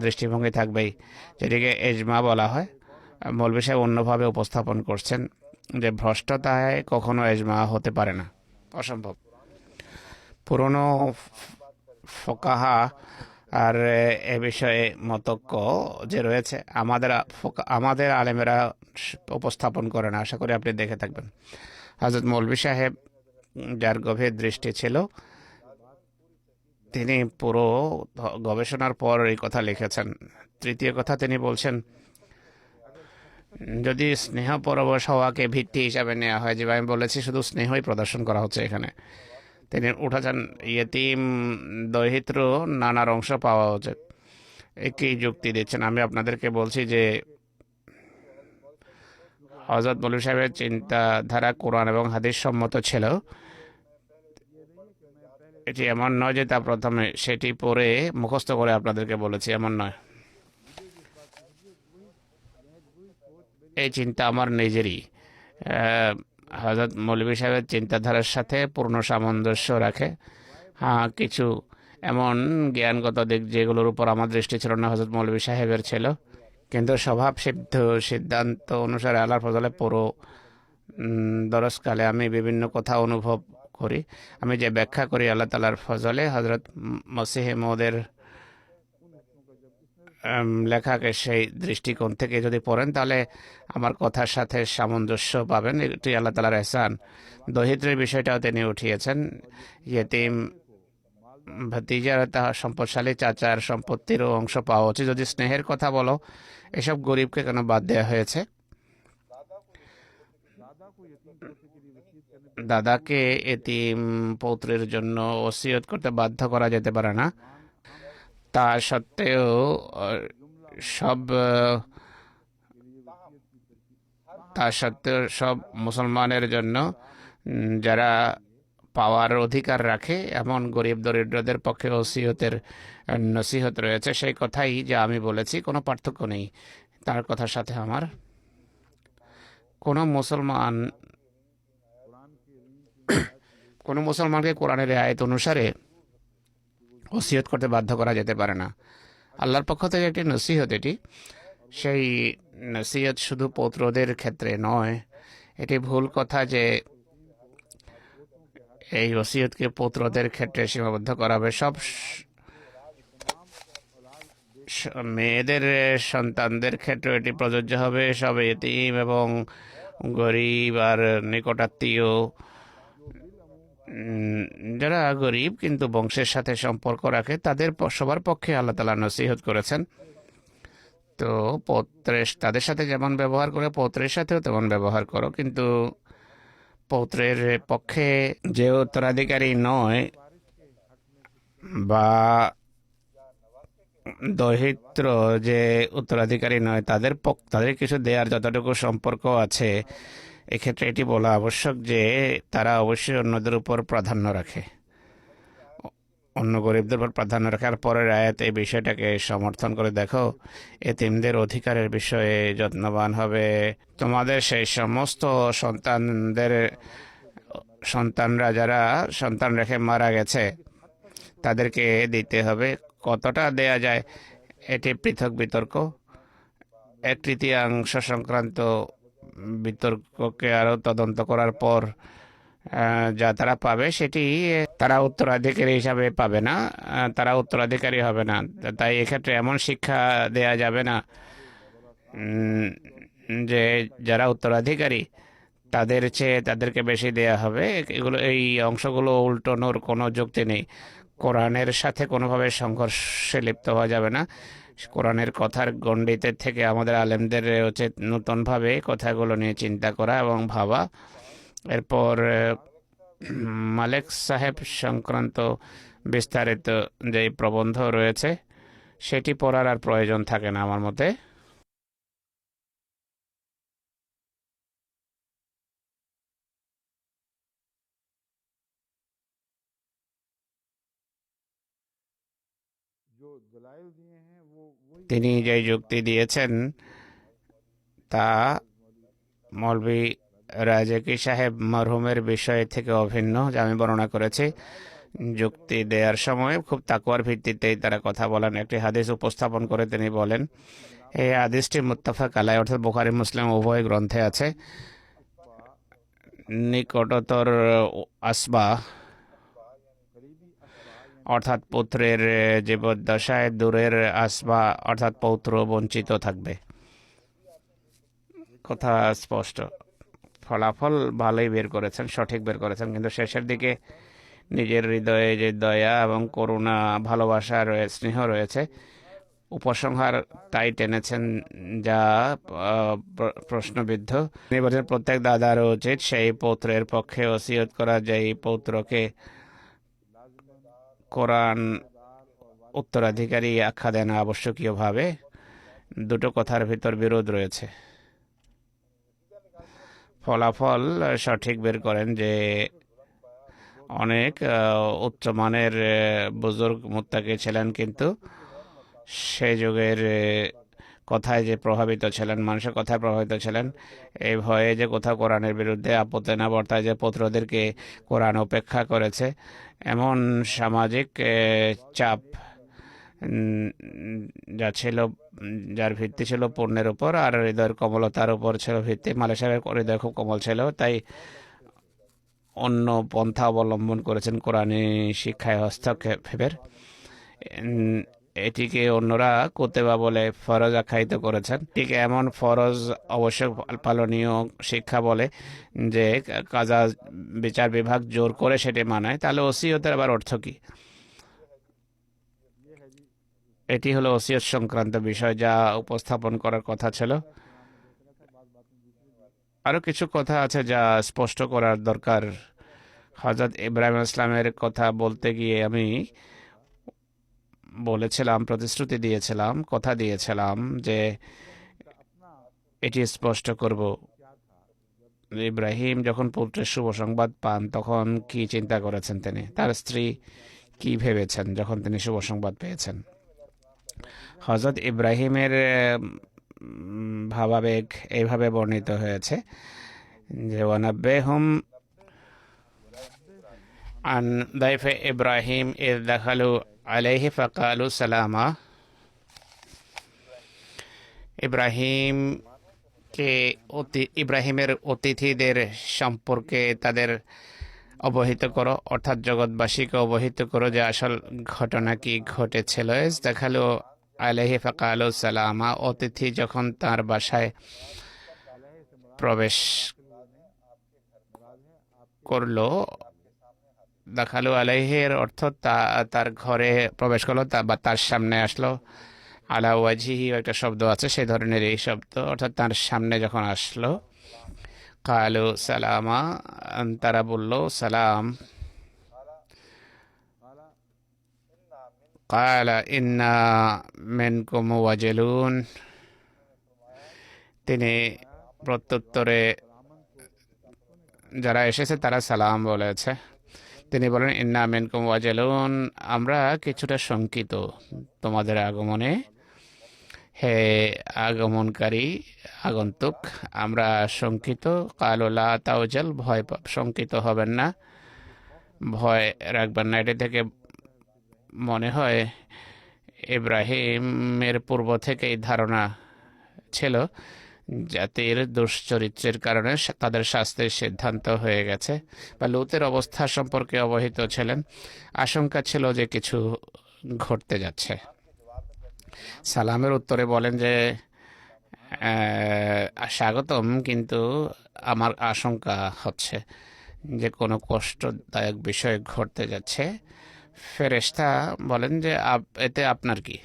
দৃষ্টিভঙ্গি থাকবেই, যেটিকে এজমা বলা হয়। মৌলভী সাহেব অন্যভাবে উপস্থাপন করছেন যে ভ্রষ্টতায় কখনো এজমা হতে পারে না, অসম্ভব। পুরনো ফোকাহা আর এ বিষয়ে মতৈক্য যে রয়েছে আমাদের আলেমেরা উপস্থাপন করে না। আশা করি আপনি দেখে থাকবেন। হযরত মৌলভী সাহেব, যার গভীর দৃষ্টি ছিল, তিনি পুরো গবেষণার পর এই কথা লিখেছেন। তৃতীয় কথা তিনি বলছেন, যদি স্নেহ পরবশ হওয়াকে ভিত্তি হিসাবে নেওয়া হয়, যেভাবে আমি বলেছি শুধু স্নেহই প্রদর্শন করা হচ্ছে এখানে, তিনি উঠাচ্ছেন ইয়েতিম দরিদ্র নানার অংশ পাওয়া উচিত, একই যুক্তি দিচ্ছেন। আমি আপনাদেরকে বলছি যে হযরত মৌলভী সাহেবের চিন্তাধারা কোরআন এবং হাদিস সম্মত ছিল। এটি এমন নয় যে তা প্রথমে সেটি পড়ে মুখস্থ করে আপনাদেরকে বলেছি, এমন নয়। এই চিন্তা আমার নিজেরই, হযরত মৌলভী সাহেবের চিন্তাধারার সাথে পূর্ণ সামঞ্জস্য রাখে। হ্যাঁ, কিছু এমন জ্ঞানগত দিক যেগুলোর উপর আমার দৃষ্টি ছিল না, হযরত মৌলভী সাহেবের ছিল, কিন্তু স্বভাব সিদ্ধ সিদ্ধান্ত অনুসারে আল্লাহর ফজলে পুরো দরসকালে আমি বিভিন্ন কথা অনুভব করি। আমি যে ব্যাখ্যা করি আল্লাহ তাআলার ফজলে হযরত মসিহ মউদের লেখাকে সেই দৃষ্টিকোণ থেকে যদি পড়েন তাহলে আমার কথার সাথে সামঞ্জস্য পাবেন। এটি আল্লাহ তাআলার এহসান। দরিদ্রের বিষয়টাও তিনি উঠিয়েছেন। ইয়েতিম ভাতিজার তাহার সম্পদশালী চাচার সম্পত্তিরও অংশ পাওয়া উচিত। যদি স্নেহের কথা বলো, এসব গরিবকে কেন বাদ দেওয়া হয়েছে? দাদাকে এতিম পৌত্রের জন্য ওসিয়ত করতে বাধ্য করা যেতে পারে না। তা সত্ত্বেও সব মুসলমানের জন্য যারা পাওয়ার অধিকার রাখে এমন গরিব দরিদ্রদের পক্ষে ওসিয়তের নসিহত রয়েছে। সেই কথাই যা আমি বলেছি, কোনো পার্থক্য নেই তার কথার সাথে আমার। কোনো মুসলমানকে কোরআনের আয়াত অনুসারে ওসিয়ত করতে বাধ্য করা যেতে পারে না। আল্লাহর পক্ষ থেকে একটি নসিহত, এটি সেই নসিহত শুধু পৌত্রদের ক্ষেত্রে নয়। এটি ভুল কথা যে এই ওসিয়তকে পৌত্রদের ক্ষেত্রে সীমাবদ্ধ করা হবে। সব মেয়েদের সন্তানদের ক্ষেত্রে এটি প্রযোজ্য হবে। সব এতিম এবং গরিব আর নিকটাত্মীয়, যারা গরিব কিন্তু বংশের সাথে সম্পর্ক রাখে, তাদের সবার পক্ষে আল্লাহ তাআলা নসিহত করেছেন। তো তাদের সাথে যেমন ব্যবহার করে পৌত্রের সাথেও তেমন ব্যবহার করো। কিন্তু পৌত্রের পক্ষে যে উত্তরাধিকারী নয় বা দরিদ্র যে উত্তরাধিকারী নয়, তাদের কিছু দেওয়ার যতটুকু সম্পর্ক আছে, এক্ষেত্রে এটি বলা আবশ্যক যে তারা অবশ্যই অন্যদের উপর প্রাধান্য রাখে, অন্য গরিবদের উপর প্রাধান্য রাখে। আর পরের আয়াত এই বিষয়টাকে সমর্থন করে, দেখো এতিমদের অধিকারের বিষয়ে যত্নবান হবে। তোমাদের সেই সমস্ত সন্তানরা যারা সন্তান রেখে মারা গেছে তাদেরকে দিতে হবে। কতটা দেয়া যায় এটি পৃথক বিতর্ক। 1/3 সংক্রান্ত বিতর্ককে আরও তদন্ত করার পর যা তারা পাবে সেটি তারা উত্তরাধিকারী হিসাবে পাবে না, তারা উত্তরাধিকারী হবে না। তাই এক্ষেত্রে এমন শিক্ষা দেয়া যাবে না উম, যে যারা উত্তরাধিকারী তাদের চেয়ে তাদেরকে বেশি দেয়া হবে। এগুলো, এই অংশগুলো উল্টানোর কোনো যুক্তি নেই। কোরআনের সাথে কোনোভাবে সংঘর্ষে লিপ্ত হওয়া যাবে না। কোরআনের কথার গণ্ডিতে থেকে আমাদের আলেমদের উচিত নতুনভাবে কথাগুলো নিয়ে চিন্তা করা এবং ভাবা। এরপর মালেক সাহেব সংক্রান্ত বিস্তারিত যে প্রবন্ধ রয়েছে সেটি পড়ার আর প্রয়োজন থাকে না আমার মতে। जो दलाइल दिए हैं वो वही তিনি যে যুক্তি দিয়েছেন তা মৌলভী রাজেকি সাহেব মরহুমের বিষয় থেকে অভিন্ন, যা আমি বর্ণনা করেছি। যুক্তি দেওয়ার সময় খুব তাকওয়ার ভিত্তিতেই তারা কথা বলেন। একটি হাদিস উপস্থাপন করে তিনি বলেন, এই হাদিসটি মুত্তাফাক আলাইহি, অর্থাৎ বুখারী মুসলিম উভয় গ্রন্থে আছে। নিকটতর আসবা करीबी असबा यानी অর্থাৎ পুত্রের জীবদ্দশায় দূরের আসবা অর্থাৎ পৌত্র বঞ্চিত থাকবে। কথা স্পষ্ট। ফলাফল ভালোই বের করেছেন, সঠিক বের করেছেন, কিন্তু শেষের দিকে নিজের হৃদয়ে যে দয়া এবং করুণা, ভালোবাসা রয়েছে, স্নেহ রয়েছে, উপসংহার তাই টেনেছেন যা প্রশ্নবিদ্ধ। তিনি বলছেন প্রত্যেক দাদার উচিত সেই পৌত্রের পক্ষে ওসিয়ত করা যেই পৌত্রকে लाजमन কোরআন दार और वारिस উত্তরাধিকারী আখ্যা দেন আবশ্যকীয়ভাবে। দুটো কথার ভিতর বিরোধ রয়েছে। ফলাফল সঠিক বের করেন যে অনেক উচ্চমানের বুজুর্গ মুত্তাকি ছিলেন, কিন্তু সে যুগের কথায় যে প্রভাবিত ছিলেন, মানুষের কথায় প্রভাবিত ছিলেন, এই ভয়ে যে কোথাও কোরআনের বিরুদ্ধে আপত্তি না বর্তায়, যে পুত্রদেরকে কোরআন উপেক্ষা করেছে, এমন সামাজিক চাপ যা ছিল, যার ভিত্তি ছিল পূর্ণের উপর আর হৃদয়ের কমলতার উপর ছিল ভিত্তি। মালিক সাহেবের হৃদয় খুব কোমল ছিল, তাই অন্য পন্থা অবলম্বন করেছেন কোরআনী শিক্ষায় হস্তক্ষেপের। এটিকে অন্যরা কুতেবা বলে ফরজ আখ্যায়িত করেছেন। এটিকে এমন ফরজ অবশ্যই পালনীয় শিক্ষা বলে যে কাজা বিচার বিভাগ জোর করে সেটি মানায়, তাহলে ওসিয়তের আবার অর্থ কি? ये है जी। এটি হলো ওসিয়ত সংক্রান্ত বিষয় যা উপস্থাপন করার কথা ছিল। আরও কিছু কথা আছে যা স্পষ্ট করার দরকার। হযরত ইব্রাহিম ইসলামের কথা বলতে গিয়ে আমি বলেছিলাম, প্রতিশ্রুতি দিয়েছিলাম, কথা দিয়েছিলাম যে अपना এটি স্পষ্ট করব। क्या था जब ইব্রাহিম যখন পুত্রের শুভ সংবাদ পান তখন কি চিন্তা করেছেন তিনি, তার স্ত্রী কি ভেবেছেন যখন তিনি শুভ সংবাদ পেয়েছেন। হযরত ইব্রাহিমের ভাবাবেগ এইভাবে বর্ণিত হয়েছে যে ওয়ানাব্বিহুম আন দাইফে ইব্রাহিম ইয দাখালু আলাইহি ফাকালু সালামা। ইব্রাহিমের অতিথিদের সম্পর্কে তাদের অবহিত করো, অর্থাৎ জগৎবাসীকে অবহিত করো যে আসল ঘটনা কি ঘটেছিল। দেখালো আলাইহি ফাকালু সালামা, অতিথি যখন তার বাসায় প্রবেশ করলো, দেখালো আলাইহির অর্থ তার ঘরে প্রবেশ করলো, বা তার সামনে আসলো। আলা ওয়াজিহি একটা শব্দ আছে সেই ধরনের, এই শব্দ অর্থাৎ তার সামনে যখন আসলো। কালু সালামা, তারা বলল সালাম। কালা ইন্না মিনকুম ওয়াজিলুন, তিনি প্রত্যুত্তরে যারা এসেছে তারা সালাম বলেছে। তিনি বলেন ইন্না মিনকুম ওয়াজিলুন, আমরা কিছুটা শঙ্কিত তোমাদের আগমনে, হে আগমনকারী আগন্তুক, আমরা শঙ্কিত। কালু লা তাওজাল, ভয় শঙ্কিত হবেন না, ভয় রাখবেন না। এটি থেকে মনে হয় ইব্রাহিমের পূর্ব থেকেই ধারণা ছিল জাতির দুশ্চরিত্রের কারণে তাদের শাস্তির সিদ্ধান্ত হয়ে গেছে, বা লুতের অবস্থা সম্পর্কে অবহিত ছিলেন। আশঙ্কা ছিল যে কিছু ঘটতে যাচ্ছে। সালামের উত্তরে বলেন যে স্বাগতম, কিন্তু আমার আশঙ্কা হচ্ছে যে কোনো কষ্টদায়ক বিষয় ঘটতে যাচ্ছে। ফেরেশতা বলেন যে এতে আপনার কি?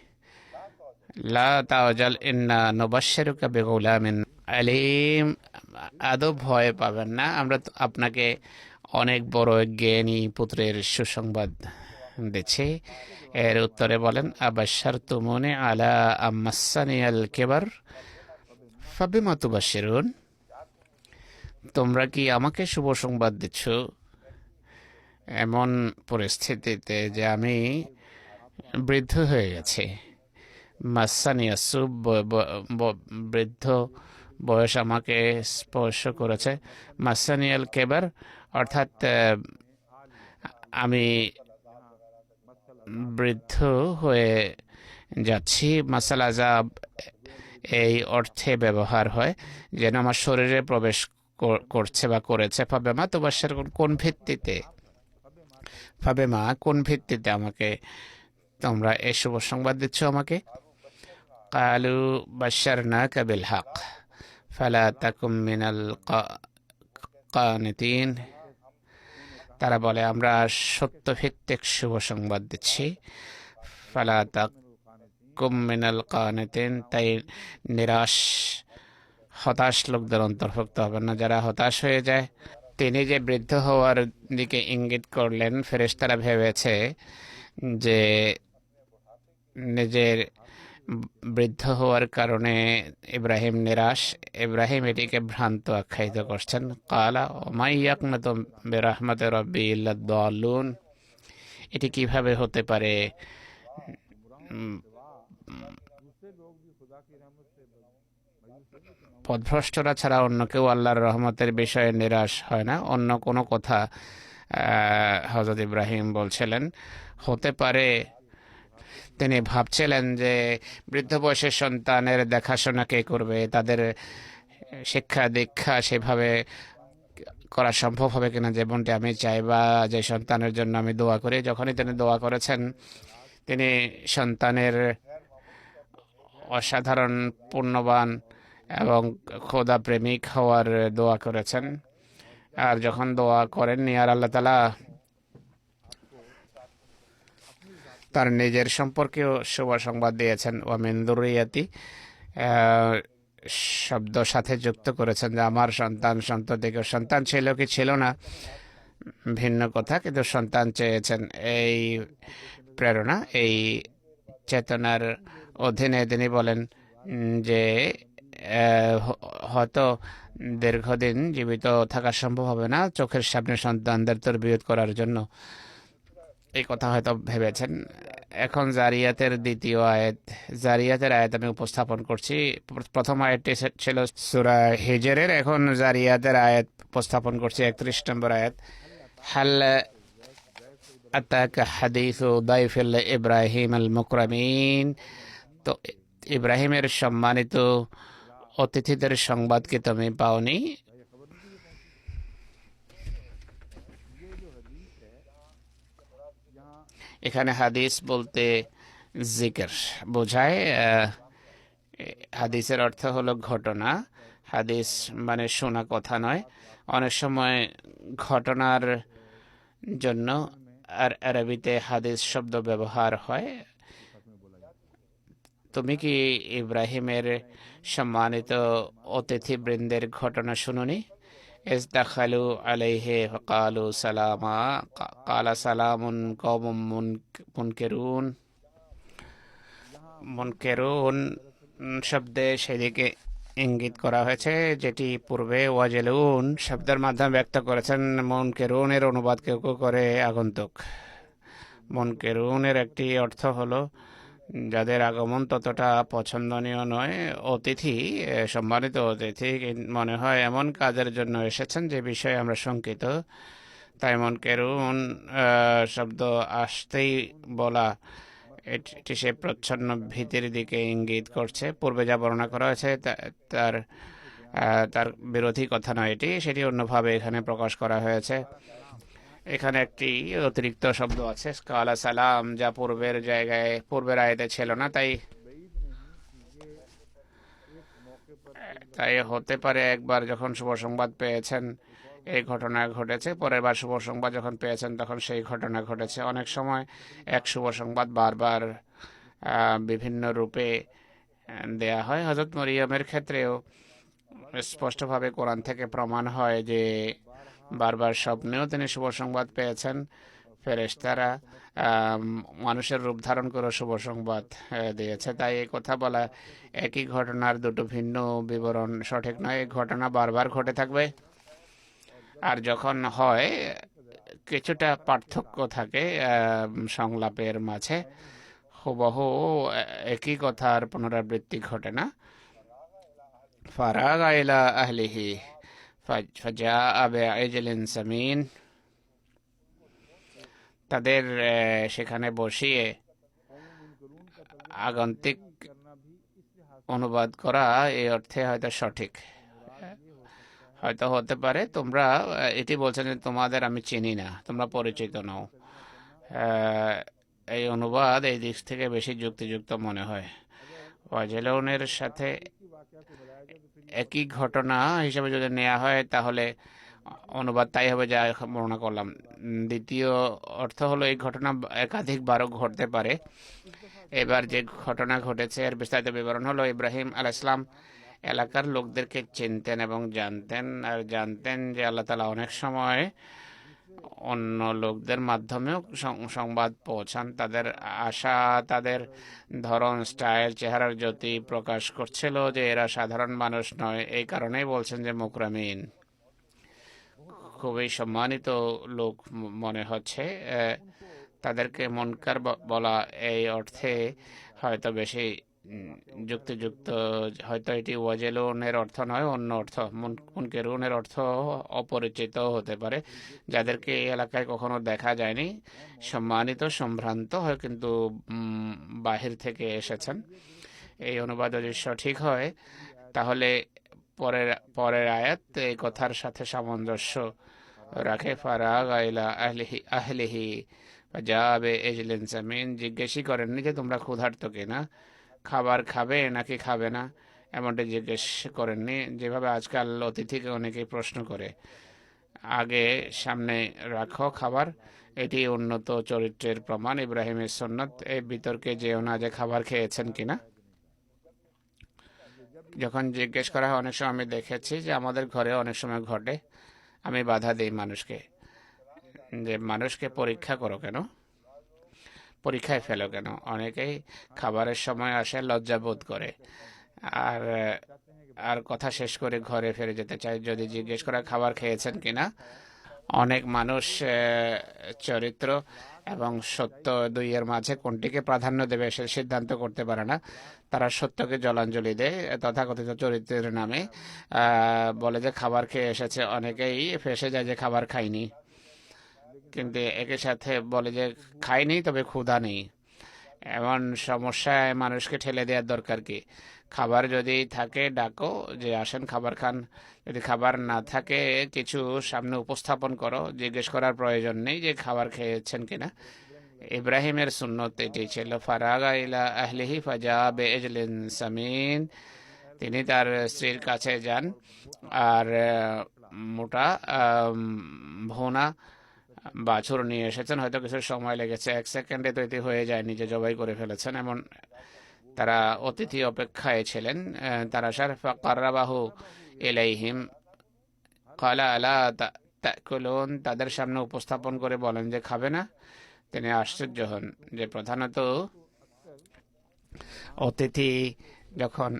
লা তাওজাল ইন্না নুবাশশিরুকা বিগুলামিন আলিম, আদৌ ভয় পাবেন না, আমরা আপনাকে অনেক বড় জ্ঞানী পুত্রের সুসংবাদ দিচ্ছি। এর উত্তরে বলেন আবাশশারতুমুনি আলা আমাসসানিয়াল কিবার ফাবিমা তুবাশশিরুন, তোমরা কি আমাকে শুভ সংবাদ দিচ্ছ এমন পরিস্থিতিতে যে আমি বৃদ্ধ হয়ে গেছি। মাসানিয়াসু, বৃদ্ধ বয়স আমাকে স্পর্শ করেছে। মাসানিয়াল কেবার অর্থাৎ আমি বৃদ্ধ হয়ে যাচ্ছি। মাসাল আজাব এই অর্থে ব্যবহার হয় যেন আমার শরীরে প্রবেশ করছে বা করেছে। ফাবেমা তুবাশশির, কোন ভিত্তিতে? ফাবেমা, কোন ভিত্তিতে আমাকে তোমরা এই শুভ সংবাদ দিচ্ছ আমাকে? কালু বাশশারনাকা বিল হক ফালা তাকুম মিনাল কানিতিন, তারা বলে আমরা সত্যভিত্তিক শুভ সংবাদ দিচ্ছি। ফালা তাকুম মিনাল কানিতিন, তাই নিরাশ হতাশ লোকদের অন্তর্ভুক্ত হবেন না, যারা হতাশ হয়ে যায়। তিনি যে বৃদ্ধ হওয়ার দিকে ইঙ্গিত করলেন, ফেরেশতারা ভেবেছে যে নিজের বৃদ্ধ হওয়ার কারণে ইব্রাহিম নিরাশ। ইব্রাহিম এটিকে ভ্রান্ত আখ্যায়িত করছেন। কালা ওমা ইয়াকনাতু বিরাহমাতি রাব্বি ইল্লা দাল্লুন, এটি কিভাবে হতে পারে? পথভ্রষ্টরা ছাড়া অন্য কেউ আল্লাহর রহমতের বিষয়ে নিরাশ হয় না। অন্য কোনো কথা হযরত ইব্রাহিম বলছিলেন। হতে পারে তিনি ভাবছিলেন যে বৃদ্ধ বয়সের সন্তানের দেখাশোনা কে করবে, তাদের শিক্ষা দীক্ষা সেভাবে করা সম্ভব হবে কিনা যেমনটি আমি চাই, বা যে সন্তানের জন্য আমি দোয়া করি। যখনই তিনি দোয়া করেছেন, তিনি সন্তানের অসাধারণ পুণ্যবান এবং খোদা প্রেমিক হওয়ার দোয়া করেছেন। আর যখন দোয়া করেননি, আর আল্লাহ তাআলা তার নিজের সম্পর্কেও শুভ সংবাদ দিয়েছেন। ওয়ামিন যুররিয়াতি শব্দ সাথে যুক্ত করেছেন যে আমার সন্তান সন্ততিকে। সন্তান ছিল কি ছিল না ভিন্ন কথা, কিন্তু সন্তান চেয়েছেন। এই প্রেরণা, এই চেতনার অধীনে তিনি বলেন যে হয়তো দীর্ঘদিন জীবিত থাকা সম্ভব হবে না চোখের সামনে সন্তানদের তরবিয়ত করার জন্য, এই কথা হয়তো ভেবেছেন। এখন জারিয়াতের দ্বিতীয় আয়াত, জারিয়াতের আয়াত আমি উপস্থাপন করছি। প্রথম আয়াতটি ছিল সূরা হিজরের, এখন জারিয়াতের আয়াত উপস্থাপন করছি, 31 নম্বর আয়াত। হাল আতাকা হাদিসু দাইফিল ইব্রাহিম আল মুকরামিন, তো ইব্রাহিমের সম্মানিত অতিথিদের সংবাদ কি তুমি পাওনি? এখানে হাদিস বলতে জিকির বোঝায়। হাদিসের অর্থ হলো ঘটনা। হাদিস মানে শোনা কথা নয়। অনেক সময় ঘটনার জন্য আর আরবিতে হাদিস শব্দ ব্যবহার হয়। তুমি কি ইব্রাহিমের সম্মানিত অতিথিবৃন্দের ঘটনা শুনুনি? ইজ দাখালু আলাইহি ফাকালু সালামা কালা সালামুন কওমুম মুনকিরুন। মুনকিরুন শব্দে সেদিকে ইঙ্গিত করা হয়েছে যেটি পূর্বে ওয়াজেলুন শব্দের মাধ্যমে ব্যক্ত করেছেন। মুনকিরুনের অনুবাদ কেউ কেউ করে আগন্তুক। মুনকিরুনের একটি অর্থ হলো যাদের আগমন ততটা পছন্দনীয় নয়। অতিথি, সম্মানিত অতিথি মনে হয় এমন কাজের জন্য এসেছেন যে বিষয়ে আমরা শঙ্কিত, তাই মুনকিরুন শব্দ আসতেই বলা এটি সে প্রচ্ছন্ন ভীতির দিকে ইঙ্গিত করছে। পূর্বে যা বর্ণনা করা হয়েছে তার তার বিরোধী কথা নয় এটি, সেটি অন্যভাবে এখানে প্রকাশ করা হয়েছে। এখানে একটি অতিরিক্ত শব্দ আছে কালা সালাম, যা পূর্বের আয়াতে ছিল না। তাই হতে পারে একবার যখন শুভ সংবাদ পেয়েছেন এই ঘটনা ঘটেছে, পরের বার শুভ সংবাদ যখন পেয়েছেন তখন সেই ঘটনা ঘটেছে। অনেক সময় এক শুভ সংবাদ বারবার বিভিন্ন রূপে দেয়া হয়। হযরত মরিয়মের ক্ষেত্রেও স্পষ্টভাবে কোরআন থেকে প্রমাণ হয় যে বারবার স্বপ্নেও তিনি শুভ সংবাদ পেয়েছেন। ফেরেশতারা মানুষের রূপ ধারণ করে শুভ সংবাদ দিয়েছে। তাই এই কথা বলা একই ঘটনার দুটো ভিন্ন বিবরণ সঠিক নয়। এই ঘটনা বারবার ঘটে থাকবে, আর যখন হয় কিছুটা পার্থক্য থাকে সংলাপের মাঝে, হুবহু একই কথার পুনরাবৃত্তি ঘটে না। ফারাগা ইলা আহলিহি ফাজাআ বিআজলিন সামিন, তাদের সেখানে বসিয়ে আগন্তিক অনুবাদ করা এই অর্থে হয়তো সঠিক হয়তো হতে পারে। তোমরা এটি বলছেন যে তোমাদের আমি চিনি না, তোমরা পরিচিত নও। এই অনুবাদ এই দিক থেকে বেশি যুক্তিযুক্ত মনে হয়। ওয়াজেলনের সাথে একই ঘটনা হিসেবে যদি নেওয়া হয় তাহলে অনুবাদ তাই হবে যা বর্ণনা করলাম। দ্বিতীয় অর্থ হলো এই ঘটনা একাধিকবারও ঘটতে পারে। এবার যে ঘটনা ঘটেছে এর বিস্তারিত বিবরণ হলো, ইব্রাহিম আলাইহিস সালাম এলাকার লোকদেরকে চিনতেন এবং জানতেন যে আল্লাহ তাআলা অনেক সময় অন্য লোকদের মাধ্যমেও সংবাদ পৌঁছান। তাদের আশা, তাদের ধরন, স্টাইল, চেহারার জ্যোতি প্রকাশ করছিল যে এরা সাধারণ মানুষ নয়। এই কারণেই বলছেন যে মুকরামিন, খুবই সম্মানিত লোক মনে হচ্ছে। তাদেরকে মুনকার বলা এই অর্থে হয়তো বেশি যুক্তিযুক্ত। হয়তো এটি ওয়াজেলুনের অর্থ নয়, অন্য অর্থ। মুনকেরুনের অর্থ অপরিচিত হতে পারে, যাদেরকে এই এলাকায় কখনো দেখা যায়নি। সম্মানিত, সম্ভ্রান্ত হয় কিন্তু বাহির থেকে এসেছেন। এই অনুবাদ যদি সঠিক হয় তাহলে পরের আয়াত এই কথার সাথে সামঞ্জস্য রাখে। ফারাগা ইলা আহলিহি ফাজাআ বিআজলিন সামিন, জিজ্ঞেসই করেননি যে তোমরা ক্ষুধার্ত কিনা, খাবার খাবে নাকি খাবে না, এমনটা জিজ্ঞেস করেননি যেভাবে আজকাল অতিথিকে অনেকেই প্রশ্ন করে। আগে সামনে রাখো খাবার, এটি উন্নত চরিত্রের প্রমাণ, ইব্রাহিমের সুন্নত। এই বিতর্কে যেও না যে খাবার খেয়েছেন কিনা। যখন জিজ্ঞেস করা হয়, অনেক সময় আমি দেখেছি যে আমাদের ঘরে অনেক সময় ঘটে, আমি বাধা দিই মানুষকে যে মানুষকে পরীক্ষা করো কেন, পরীক্ষায় ফেলো কেন। অনেকেই খাবারের সময় আসে, লজ্জা বোধ করে আর কথা শেষ করে ঘরে ফিরে যেতে চায়। যদি জিজ্ঞেস করা খাবার খেয়েছেন কিনা, অনেক মানুষ চরিত্র এবং সত্য দুইয়ের মাঝে কোনটিকে প্রাধান্য দেবে সে সিদ্ধান্ত করতে পারে না। তারা সত্যকে জলাঞ্জলি দেয় তথাকথিত চরিত্রের নামে, বলে যে খাবার খেয়ে এসেছে। অনেকেই ফেঁসে যায় যে খাবার খাইনি, কিন্তু একই সাথে বলে যে খাইনি তবে ক্ষুধা নেই। এমন সমস্যায় মানুষকে ঠেলে দেওয়ার দরকার কি? খাবার যদি থাকে ডাকো যে আসেন খাবার খান, যদি খাবার না থাকে কিছু সামনে উপস্থাপন করো। জিজ্ঞেস করার প্রয়োজন নেই যে খাবার খেয়েছেন কিনা। ইব্রাহিমের সুন্নত এটি ছিল। ফারাগা ইলা আহলিহি ফাজাআ বিআজলিন সামিন, তিনি তার স্ত্রীর কাছে যান আর মোটা ভুনা বাছুর নিয়ে এসেছেন। হয়তো কিছু সময় লেগেছে, 1 সেকেন্ডে তো এটি হয়ে যায়, নিজে জবাই করে ফেলেছেন। এমন তারা অতিথি অপেক্ষায় ছিলেন। তারা ফাকাররাবাহু ইলাইহিম ক্বালা আলা তাকুলুন, তাদের সামনে উপস্থাপন করে বলেন যে খাবে না। তিনি আশ্চর্য হন যে প্রধানত অতিথি যখন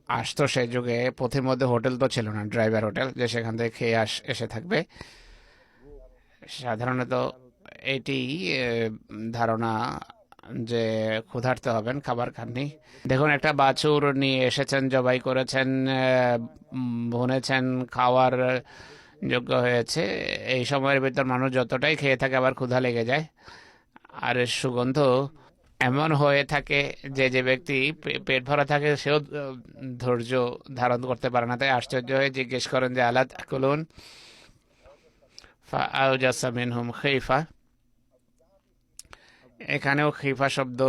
আসতো সেই যুগে পথের মধ্যে হোটেল তো ছিল না, ড্রাইভার হোটেল, যে সেখান থেকে খেয়ে এসে থাকবে। সাধারণত এটি ধারণা যে ক্ষুধার্ত হবেন, খাবার খাননি। দেখুন, একটা বাছুর নিয়ে এসেছেন, জবাই করেছেন, ভুনেছেন, খাওয়ার যোগ্য হয়েছে। এই সময়ের ভিতর মানুষ যতটাই খেয়ে থাকে আবার ক্ষুধা লেগে যায়। আর সুগন্ধ এমন হয়ে থাকে যে যে ব্যক্তি পেট ভরা থাকে সেও ধৈর্য ধারণ করতে পারে না, তাই আশ্চর্য হয়ে জিজ্ঞেস করেন যে আলা তাকুলুন ফাআউজাসা মিনহুম খিফা। এখানেও খিফা শব্দ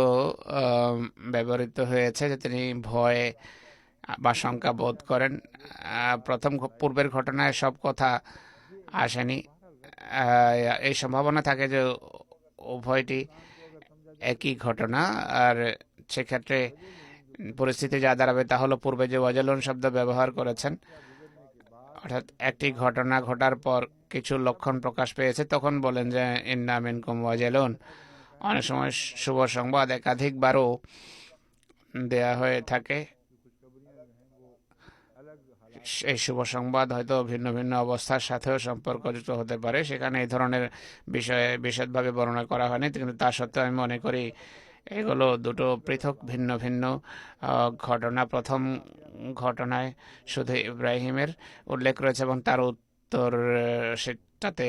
ব্যবহৃত হয়েছে, যে তিনি ভয় বা শঙ্কা বোধ করেন। প্রথম পূর্বের ঘটনায় সব কথা আসেনি। এই সম্ভাবনা থাকে যে উভয়টি একই ঘটনা, আর সেক্ষেত্রে পরিস্থিতি যা দাঁড়াবে তা হলো পূর্বে যে ওয়াজালুন শব্দ ব্যবহার করেছেন, অর্থাৎ একটি ঘটনা ঘটার পর কিছু লক্ষণ প্রকাশ পেয়েছে, তখন বলেন যে ইন্না মিনকুম ওয়াজালুন। অনেক সময় শুভ সংবাদ একাধিকবারও দেয়া হয়ে থাকে। এই শুভ সংবাদ হয়তো ভিন্ন ভিন্ন অবস্থার সাথেও সম্পর্কযুক্ত হতে পারে, সেখানে এই ধরনের বিষয়ে বিশদভাবে বর্ণনা করা হয়নি, কিন্তু তা সত্ত্বেও আমি মনে করি এগুলো দুটো পৃথক ভিন্ন ভিন্ন ঘটনা। প্রথম ঘটনায় শুধু ইব্রাহিমের উল্লেখ রয়েছে এবং তার উত্তর সেটাতে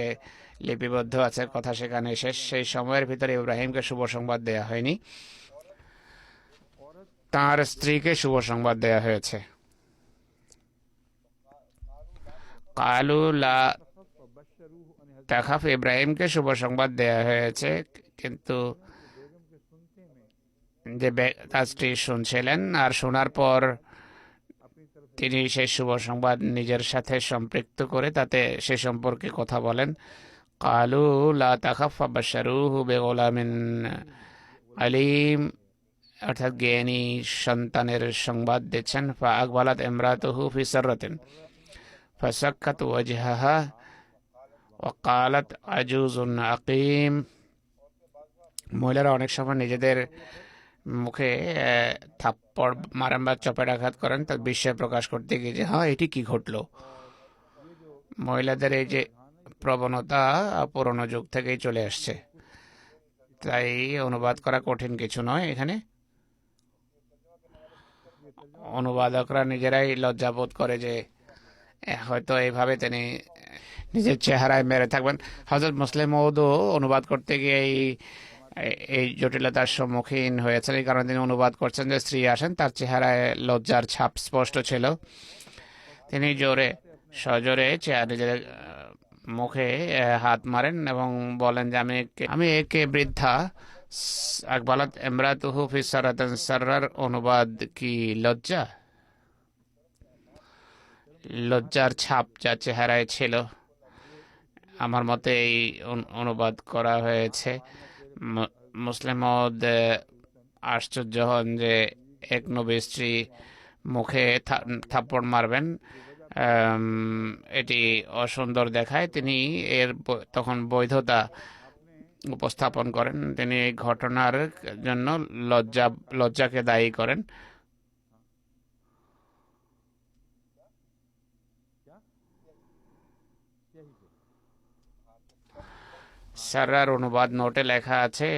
লিপিবদ্ধ আছে, কথা সেখানে শেষ। সেই সময়ের ভিতরে ইব্রাহিমকে শুভ সংবাদ দেয়া হয়নি, তার স্ত্রীকে শুভ সংবাদ দেয়া হয়েছে। কালু লা তাখাফ, ইব্রাহিমকে শুভ সংবাদ দেয়া হয়েছে, কিন্তু যে তার স্ত্রী শুনছিলেন, আর শোনার পর তিনি সেই শুভ সংবাদ নিজের সাথে সম্পৃক্ত করে তাতে সে সম্পর্কে কথা বলেন। কালু লা তাখাফ ফাবাশশারুহু বিগুলামিন আলিম, অর্থাৎ জ্ঞানী সন্তানের সংবাদ দিচ্ছেন। ফাআকবালাত ইমরাতুহু ফি সাররাতিন ফাসাক্কাত ওয়াজহাহা ওয়া ক্বালাত আজুজুন আকিম। মহিলারা অনেক সময় নিজেদের মুখে থাপ্পড় মারেন বা চপেট আঘাত করেন তার বিস্ময় প্রকাশ করতে গিয়ে, যে হ্যাঁ এটি কি ঘটলো। মহিলাদের এই যে প্রবণতা পুরনো যুগ থেকেই চলে আসছে, তাই অনুবাদ করা কঠিন কিছু নয়। এখানে অনুবাদকরা নিজেরাই লজ্জাবোধ করে যে হয়তো এইভাবে তিনি নিজের চেহারায় মেরে থাকবেন। হযরত মুসলিম মওদও অনুবাদ করতে গিয়ে এই জটিলতার সম্মুখীন হয়েছেন। এই কারণে তিনি অনুবাদ করছেন যে স্ত্রী আসেন, তার চেহারায় লজ্জার ছাপ স্পষ্ট ছিল। তিনি জোরে সজোরে নিজের মুখে হাত মারেন এবং বলেন যে আমি একে বৃদ্ধা। আকবালাত ইমরাতুহু ফি সাররাতিন, সাররার অনুবাদ কি লজ্জা, লজ্জার ছাপ যা চেহারায় ছিল। আমার মতে এই অনুবাদ করা হয়েছে। মুসলিম আশ্চর্য হন যে এক নবী স্ত্রী মুখে থাপ্পড় মারবেন, এটি অসুন্দর দেখায়। তিনি এর তখন বৈধতা উপস্থাপন করেন। তিনি এই ঘটনার জন্য লজ্জাকে দায়ী করেন। সাররার অনুবাদ নোটে লেখা আছে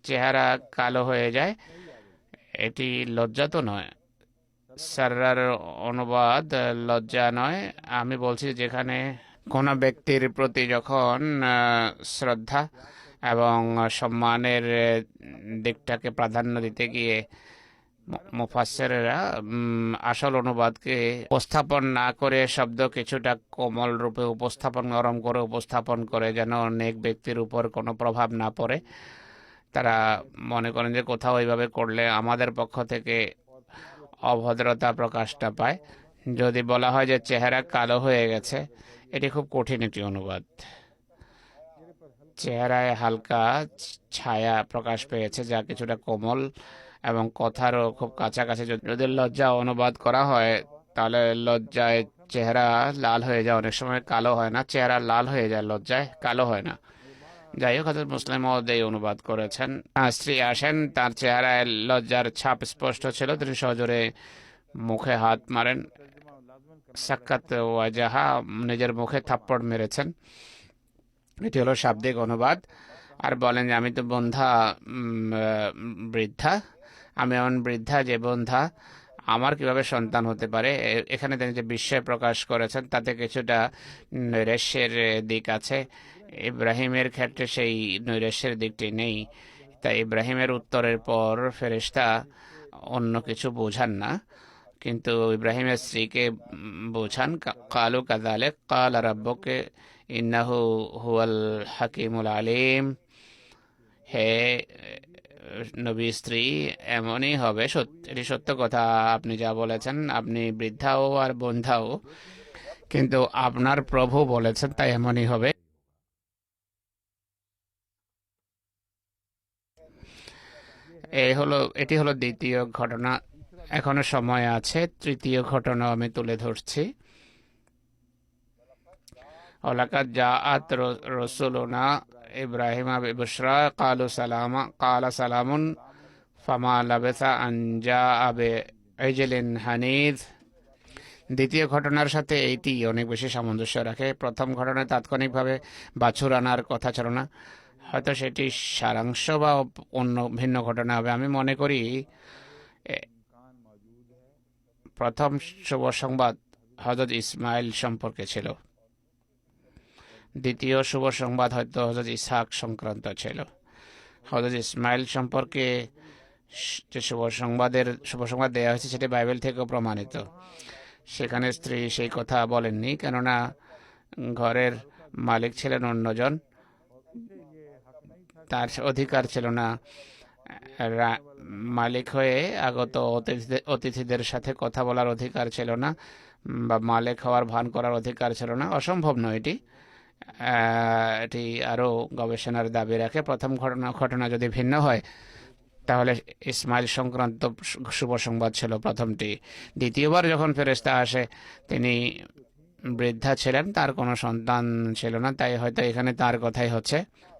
চেহারা কালো হয়ে যায়, এটি লজ্জা তো নয়। সাররার অনুবাদ লজ্জা নয়। আমি বলছি যেখানে কোনো ব্যক্তির প্রতি যখন শ্রদ্ধা এবং সম্মানের দিকটাকে প্রাধান্য দিতে গিয়ে মুফাসসিররা আসল অনুবাদকে উপস্থাপন না করে শব্দ কিছুটা কোমল রূপে উপস্থাপন, নরম করে উপস্থাপন করে, যেন অনেক ব্যক্তির উপর কোনো প্রভাব না পড়ে। তারা মনে করেন যে কোথাও এইভাবে করলে আমাদের পক্ষ থেকে অভদ্রতা প্রকাশটা পায়। যদি বলা হয় যে চেহারা কালো হয়ে গেছে, এটি খুব কঠিন একটি অনুবাদ। চেহারায় হালকা ছায়া প্রকাশ পেয়েছে যা কিছুটা কোমল এবং কথারও খুব কাছাকাছি। যদি লজ্জা অনুবাদ করা হয় তাহলে লজ্জায় চেহারা লাল হয়ে যায়, অনেক সময় কালো হয় না। চেহারা লাল হয়ে যায়, লজ্জায় কালো হয় না। যাই হোক, হযরত মুসলিম এই অনুবাদ করেছেন। স্ত্রী আসেন, তার চেহারায় লজ্জার ছাপ স্পষ্ট ছিল, তিনি সজোরে মুখে হাত মারেন। সাক্কাত ওয়াজাহা, নিজের মুখে থাপ্পড় মেরেছেন। এটি হলো শাব্দিক অনুবাদ। আর বলেন যে আমি তো বৃদ্ধা, আমি এমন বৃদ্ধা যে বন্ধা, আমার কিভাবে সন্তান হতে পারে। এখানে তিনি যে বিস্ময় প্রকাশ করেছেন তাতে কিছুটা নৈরাশ্যের দিক আছে। ইব্রাহিমের ক্ষেত্রে সেই নৈরাশ্যের দিকটি নেই। তাই ইব্রাহিমের উত্তরের পর ফেরেশতা অন্য কিছু বোঝান না, কিন্তু ইব্রাহিমের স্ত্রীকে বোঝান। কালু কাযালিক ক্বালা রাব্বুকা ইন্নাহু হুয়াল হাকীমুল আলীম। হে নবী স্ত্রী, এমনই হবে, এটি সত্য কথা আপনি যা বলেছেন, আপনি বৃদ্ধাও আর বন্ধাও, কিন্তু আপনার প্রভু বলেছেন তাই এমনই হবে। এটি হলো দ্বিতীয় ঘটনা। এখনো সময় আছে, তৃতীয় ঘটনা আমি তুলে ধরছি। ওয়ালাকাদ জাআত রাসূলুনা ইব্রাহিমা বিবশরা ক্বালু সালামা ক্বালা সালামুন ফামা লাবিসা আন জাআ বিইজলিন হানীদ। দ্বিতীয় ঘটনার সাথে এইটি অনেক বেশি সামঞ্জস্য রাখে। প্রথম ঘটনায় তাৎক্ষণিকভাবে বাছুর আনার কথা ছিল না, হয়তো সেটি সারাংশ বা অন্য ভিন্ন ঘটনা হবে। আমি মনে করি প্রথম শুভ সংবাদ হযরত ইসমাইল সম্পর্কে ছিল, দ্বিতীয় শুভ সংবাদ হয়তো হযরত ইসহাক সংক্রান্ত ছিল। হযরত ইসমাইল সম্পর্কে যে শুভ সংবাদ দেওয়া হয়েছে সেটি বাইবেল থেকেও প্রমাণিত। সেখানে স্ত্রী সেই কথা বলেননি, কেননা ঘরের মালিক ছিলেন অন্যজন, তার অধিকার ছিল না মালিক হয়ে আগত অতিথিদের সাথে কথা বলার অধিকার ছিল না, বা মালিক হওয়ার ভান করার অধিকার ছিল না। অসম্ভব নয় এটি। এটি আরও গবেষণার দাবি রাখে। প্রথম ঘটনা যদি ভিন্ন হয়, তাহলে ইসমাইল সংক্রান্ত শুভ সংবাদ ছিল প্রথমটি। দ্বিতীয়বার যখন ফেরেশতা আসে, তিনি বৃদ্ধা ছিলেন, তার কোনো সন্তান ছিল না, তাই হয়তো এখানে তার কথাই হচ্ছে।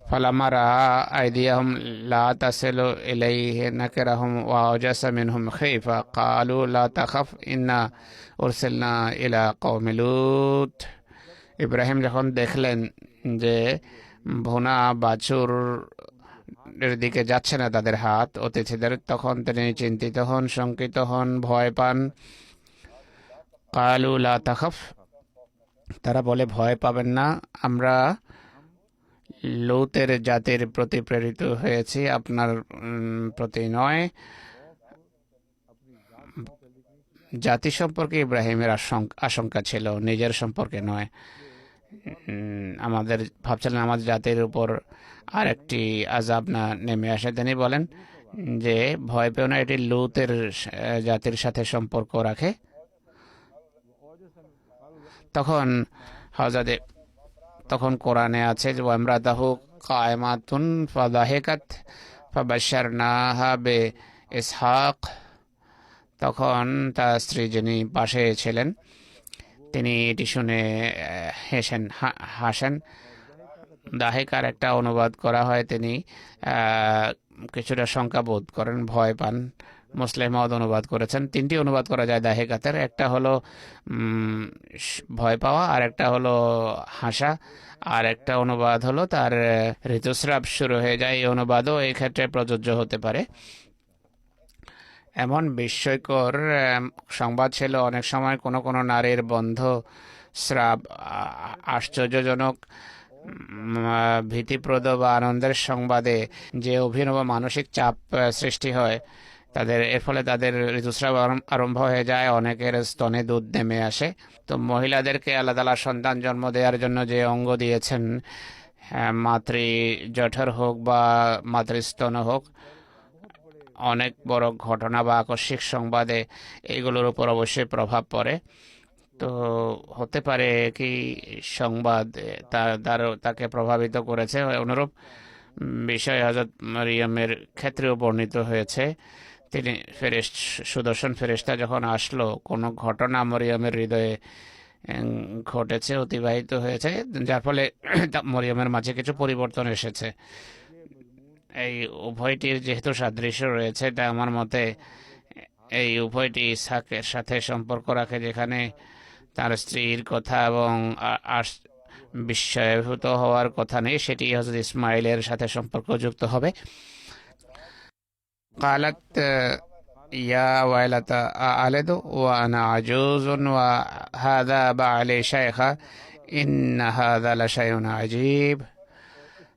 ফালাম্মা রাআ আইদিয়াহুম লা তাসিলু ইলাইহি নাকিরাহুম ওয়া আওজাসা মিনহুম খাইফা ক্বালু লা তাখাফ ইন্না উরসিলনা ইলা কওমি লূত। ইব্রাহিম যখন দেখলেন যে ভুনা বাছুর এর দিকে যাচ্ছে না তাদের হাত, অতিথিদের, তখন তিনি চিন্তিত হন, শঙ্কিত হন, ভয় পান। ক্বালু লা তাখাফ, তারা বলে ভয় পাবেন না, আমরা লূতের জাতির প্রতি প্রেরিত হয়েছি, আপনার প্রতি নয়। জাতি সম্পর্কে ইব্রাহিমের আশঙ্কা ছিল, নিজের সম্পর্কে নয়। আমাদের ভাবছিলেন আমাদের জাতির উপর আরেকটি আযাব না নেমে আসে। তিনি বলেন যে ভয় পেও না, এটি লূতের জাতির সাথে সম্পর্ক রাখে। তখন কোরআনে আছে যে ওয়ামরাতাহু কায়মাতুন ফাদাহিকাত ফাবাশশারনাহা বিইসহাক। তখন তার স্ত্রী যিনি পাশে ছিলেন, তিনি এটি শুনে হাসেন। দাহিকার একটা অনুবাদ করা হয়, তিনি কিছুটা শঙ্কা বোধ করেন, ভয় পান। মুসলিম অনুবাদ করেছেন। তিনটি অনুবাদ করা যায় দাহিকাতের, একটা হলো ভয় পাওয়া, আর একটা হলো হাসা, আর একটা অনুবাদ হলো তার ঋতুস্রাব শুরু হয়ে যায়। এই অনুবাদও এই ক্ষেত্রে প্রযোজ্য হতে পারে। এমন বিস্ময়কর সংবাদ ছিল, অনেক সময় কোনো কোনো নারীর বন্ধ স্রাব আশ্চর্যজনক, ভীতিপ্রদ বা আনন্দের সংবাদে যে অভিনব মানসিক চাপ সৃষ্টি হয় এর ফলে তাদের ঋতুস্রাব আরম্ভ হয়ে যায়, অনেকের স্তনে দুধ নেমে আসে। তো মহিলাদেরকে আল্লাহ তাআলা সন্তান জন্ম দেওয়ার জন্য যে অঙ্গ দিয়েছেন, মাতৃজঠর হোক বা মাতৃস্তন হোক, অনেক বড় ঘটনা বা আকস্মিক সংবাদে এগুলোর উপর অবশ্যই প্রভাব পড়ে। তো হতে পারে কি সংবাদ তাকে প্রভাবিত করেছে। অনুরূপ বিষয় হযরত মারিয়ামের ক্ষেত্রেও বর্ণিত হয়েছে। তিনি সুদর্শন ফেরেশতা যখন আসলো, কোনো ঘটনা মরিয়মের হৃদয়ে ঘটেছে, অতিবাহিত হয়েছে, যার ফলে মরিয়মের মাঝে কিছু পরিবর্তন এসেছে। এই উভয়টির যেহেতু সাদৃশ্য রয়েছে, তাই আমার মতে এই উভয়টি ইসহাকের সাথে সম্পর্ক রাখে, যেখানে তার স্ত্রীর কথা এবং বিস্ময়ভূত হওয়ার কথা নেই, সেটি হযরত ইসমাইলের সাথে সম্পর্কযুক্ত হবে। قالت يا ويلتى أألد وأنا عجوز وهذا بعلي شيخا إن هذا لشيء عجيب।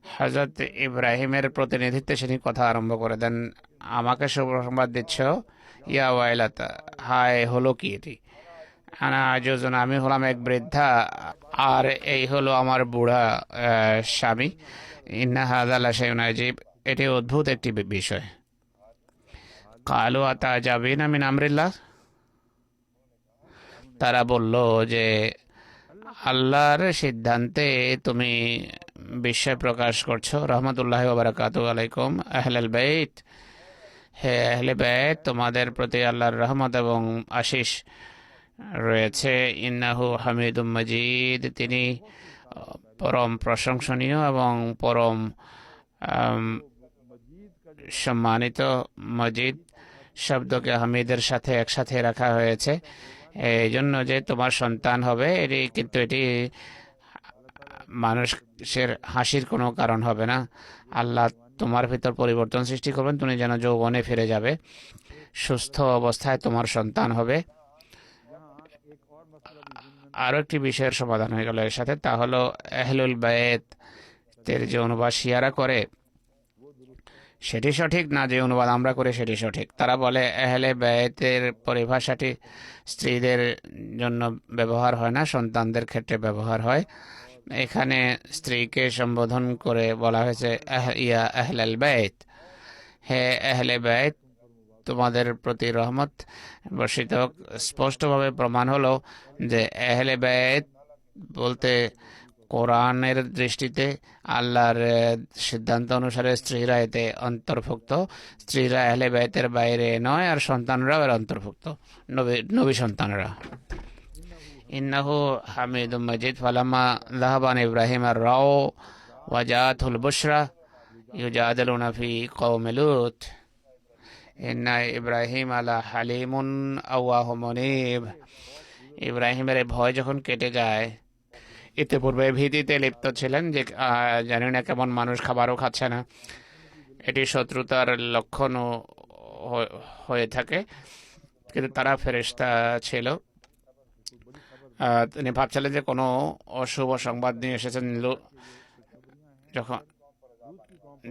হযরত ইব্রাহিমের প্রতিনিধিত্বে তিনি কথা আরম্ভ করে দেন, আমাকে শুভ সংবাদ দিচ্ছ? ইয়া ওয়াইলাতা, হায় হলো কি এটি? আনা আজুজুন, আমি হলাম এক বৃদ্ধা, আর এই হলো আমার বুড়া স্বামী। ইন্না হাযা লাশাইউন আজীব, এটি অদ্ভুত একটি বিষয়। কালু আতাজাবিনা মিন আমরিল্লাহ, তারা বলল যে আল্লাহর সিদ্ধান্তে তুমি বিস্ময় প্রকাশ করছো। রহমতুল্লাহি ওয়া বারাকাতুহু আলাইকুম আহলাল বাইত, হে আহলে বাইত, তোমাদের প্রতি আল্লাহর রহমত এবং আশিস রয়েছে। ইন্নাহু হামিদুম মাজিদ, তিনি পরম প্রশংসনীয় এবং পরম সম্মানিত। মজিদ শব্দকে হামিদের সাথে একসাথে রাখা হয়েছে এই জন্য যে তোমার সন্তান হবে, কিন্তু এটি মানুষের হাসির কোনো কারণ হবে না। আল্লাহ তোমার ভিতর পরিবর্তন সৃষ্টি করবেন, তুমি যেন যৌবনে ফিরে যাবে, সুস্থ অবস্থায় তোমার সন্তান হবে। আরও একটি বিষয়ের সমাধান হয়ে গেল এর সাথে, তা হলো আহলুল বাইতের যে অনুবাদ শিয়ারা করে সেটি সঠিক না, যে অনুবাদ আমরা করি সেটি সঠিক। তারা বলে আহলে বাইতের পরিভাষাটি স্ত্রীদের জন্য ব্যবহার হয় না, সন্তানদের ক্ষেত্রে ব্যবহার হয়। এখানে স্ত্রীকে সম্বোধন করে বলা হয়েছে ইয়া আহলাল বাইত, হে আহলে বাইত, তোমাদের প্রতি রহমত বর্ষিত হোক। স্পষ্টভাবে প্রমাণ হলো যে আহলে বাইত বলতে কোরআনের দৃষ্টিতে আল্লাহর সিদ্ধান্ত অনুসারে স্ত্রীরা এতে অন্তর্ভুক্ত। স্ত্রীরা আহলে বাইতের বাইরে নয়, আর সন্তানরাও এর অন্তর্ভুক্ত, নবী সন্তানরা। ইন্নাহু হামিদুম মাজিদ, ফালাম্মা যাহাবান ইব্রাহিম আর রাও ওয়াজাতুল বুশরা ইউজাদিলুনা ফি কওমি লূত ইন্না ইব্রাহিম আলা হালিমুন আওয়াহু মুনীব। ইব্রাহিমের ভয় যখন কেটে যায়, ইতিপূর্বে ভীতিতে লিপ্ত ছিলেন যে জানি না কেমন মানুষ, খাবারও খাচ্ছে না, এটি শত্রুতার লক্ষণও হয়ে থাকে, কিন্তু তারা ফেরেশতা ছিল। তিনি ভাবছিলেন যে কোনো অশুভ সংবাদ নিয়ে এসেছেন।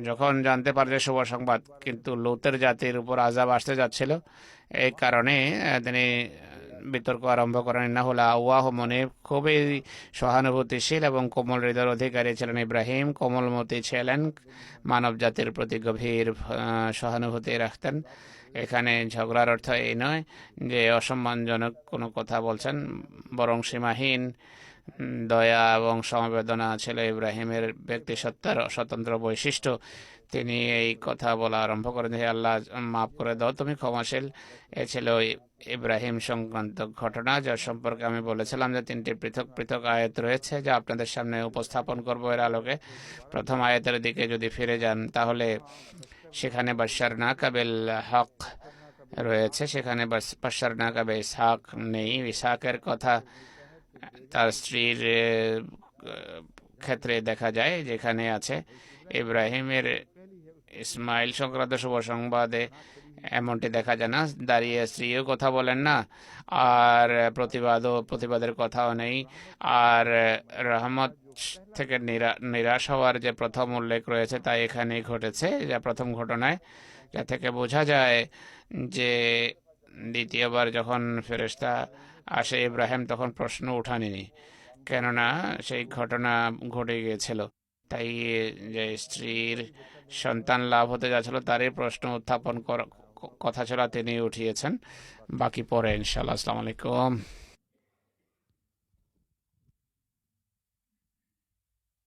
যখন জানতে পারে যে শুভ সংবাদ, কিন্তু লূতের জাতির উপর আযাব আসতে যাচ্ছিল, এই কারণে তিনি বিতর্ক আরম্ভ করেন। না হলে আওয়াহ মনে খুবই সহানুভূতিশীল এবং কোমল হৃদয়ের অধিকারী ছিলেন ইব্রাহিম, কোমলমতি ছিলেন, মানব জাতির প্রতি গভীর সহানুভূতি রাখতেন। এখানে ঝগড়ার অর্থ এই নয় যে অসম্মানজনক কোনো কথা বলছেন, বরং সীমাহীন দয়া এবং সমবেদনা ছিল ইব্রাহিমের ব্যক্তিসত্তার স্বতন্ত্র বৈশিষ্ট্য। তিনি এই কথা বলা আরম্ভ করেন, হে আল্লাহ, মাফ করে দাও, তুমি ক্ষমাশীল। এ ছিল ইব্রাহিম সংক্রান্ত ঘটনা, যার সম্পর্কে আমি বলেছিলাম যে 3টি পৃথক পৃথক আয়াত রয়েছে, যা আপনাদের সামনে উপস্থাপন করব এর আলোকে। প্রথম আয়াতের দিকে যদি ফিরে যান, তাহলে সেখানে বাশশারনাকা বিল হক রয়েছে, সেখানে বাশশারনাকা বিল ইসহাক নেই। ইসহাকের কথা তার স্ত্রীর ক্ষেত্রে দেখা যায়, যেখানে আছে। ইব্রাহিমের ইসমাইল সংক্রান্ত শুভ সংবাদে এমনটি দেখা যায় না, দাঁড়িয়ে স্ত্রীও কথা বলেন না, আর প্রতিবাদের কথাও নেই। আর রহমত থেকে নিরাশ হওয়ার যে প্রথম উল্লেখ রয়েছে তা এখানেই ঘটেছে, যা প্রথম ঘটনায়, যা থেকে বোঝা যায় যে দ্বিতীয়বার যখন ফেরেশতা আসে ইব্রাহিম তখন প্রশ্ন উঠাননি, কেননা সেই ঘটনা ঘটে গিয়েছিল। তাই যে স্ত্রীর সন্তান লাভ হতে যাচ্ছিল তারই প্রশ্ন উত্থাপন কথা ছিল, তিনি উঠিয়েছেন। বাকি পরে ইনশাআল্লাহ। আসসালামু আলাইকুম।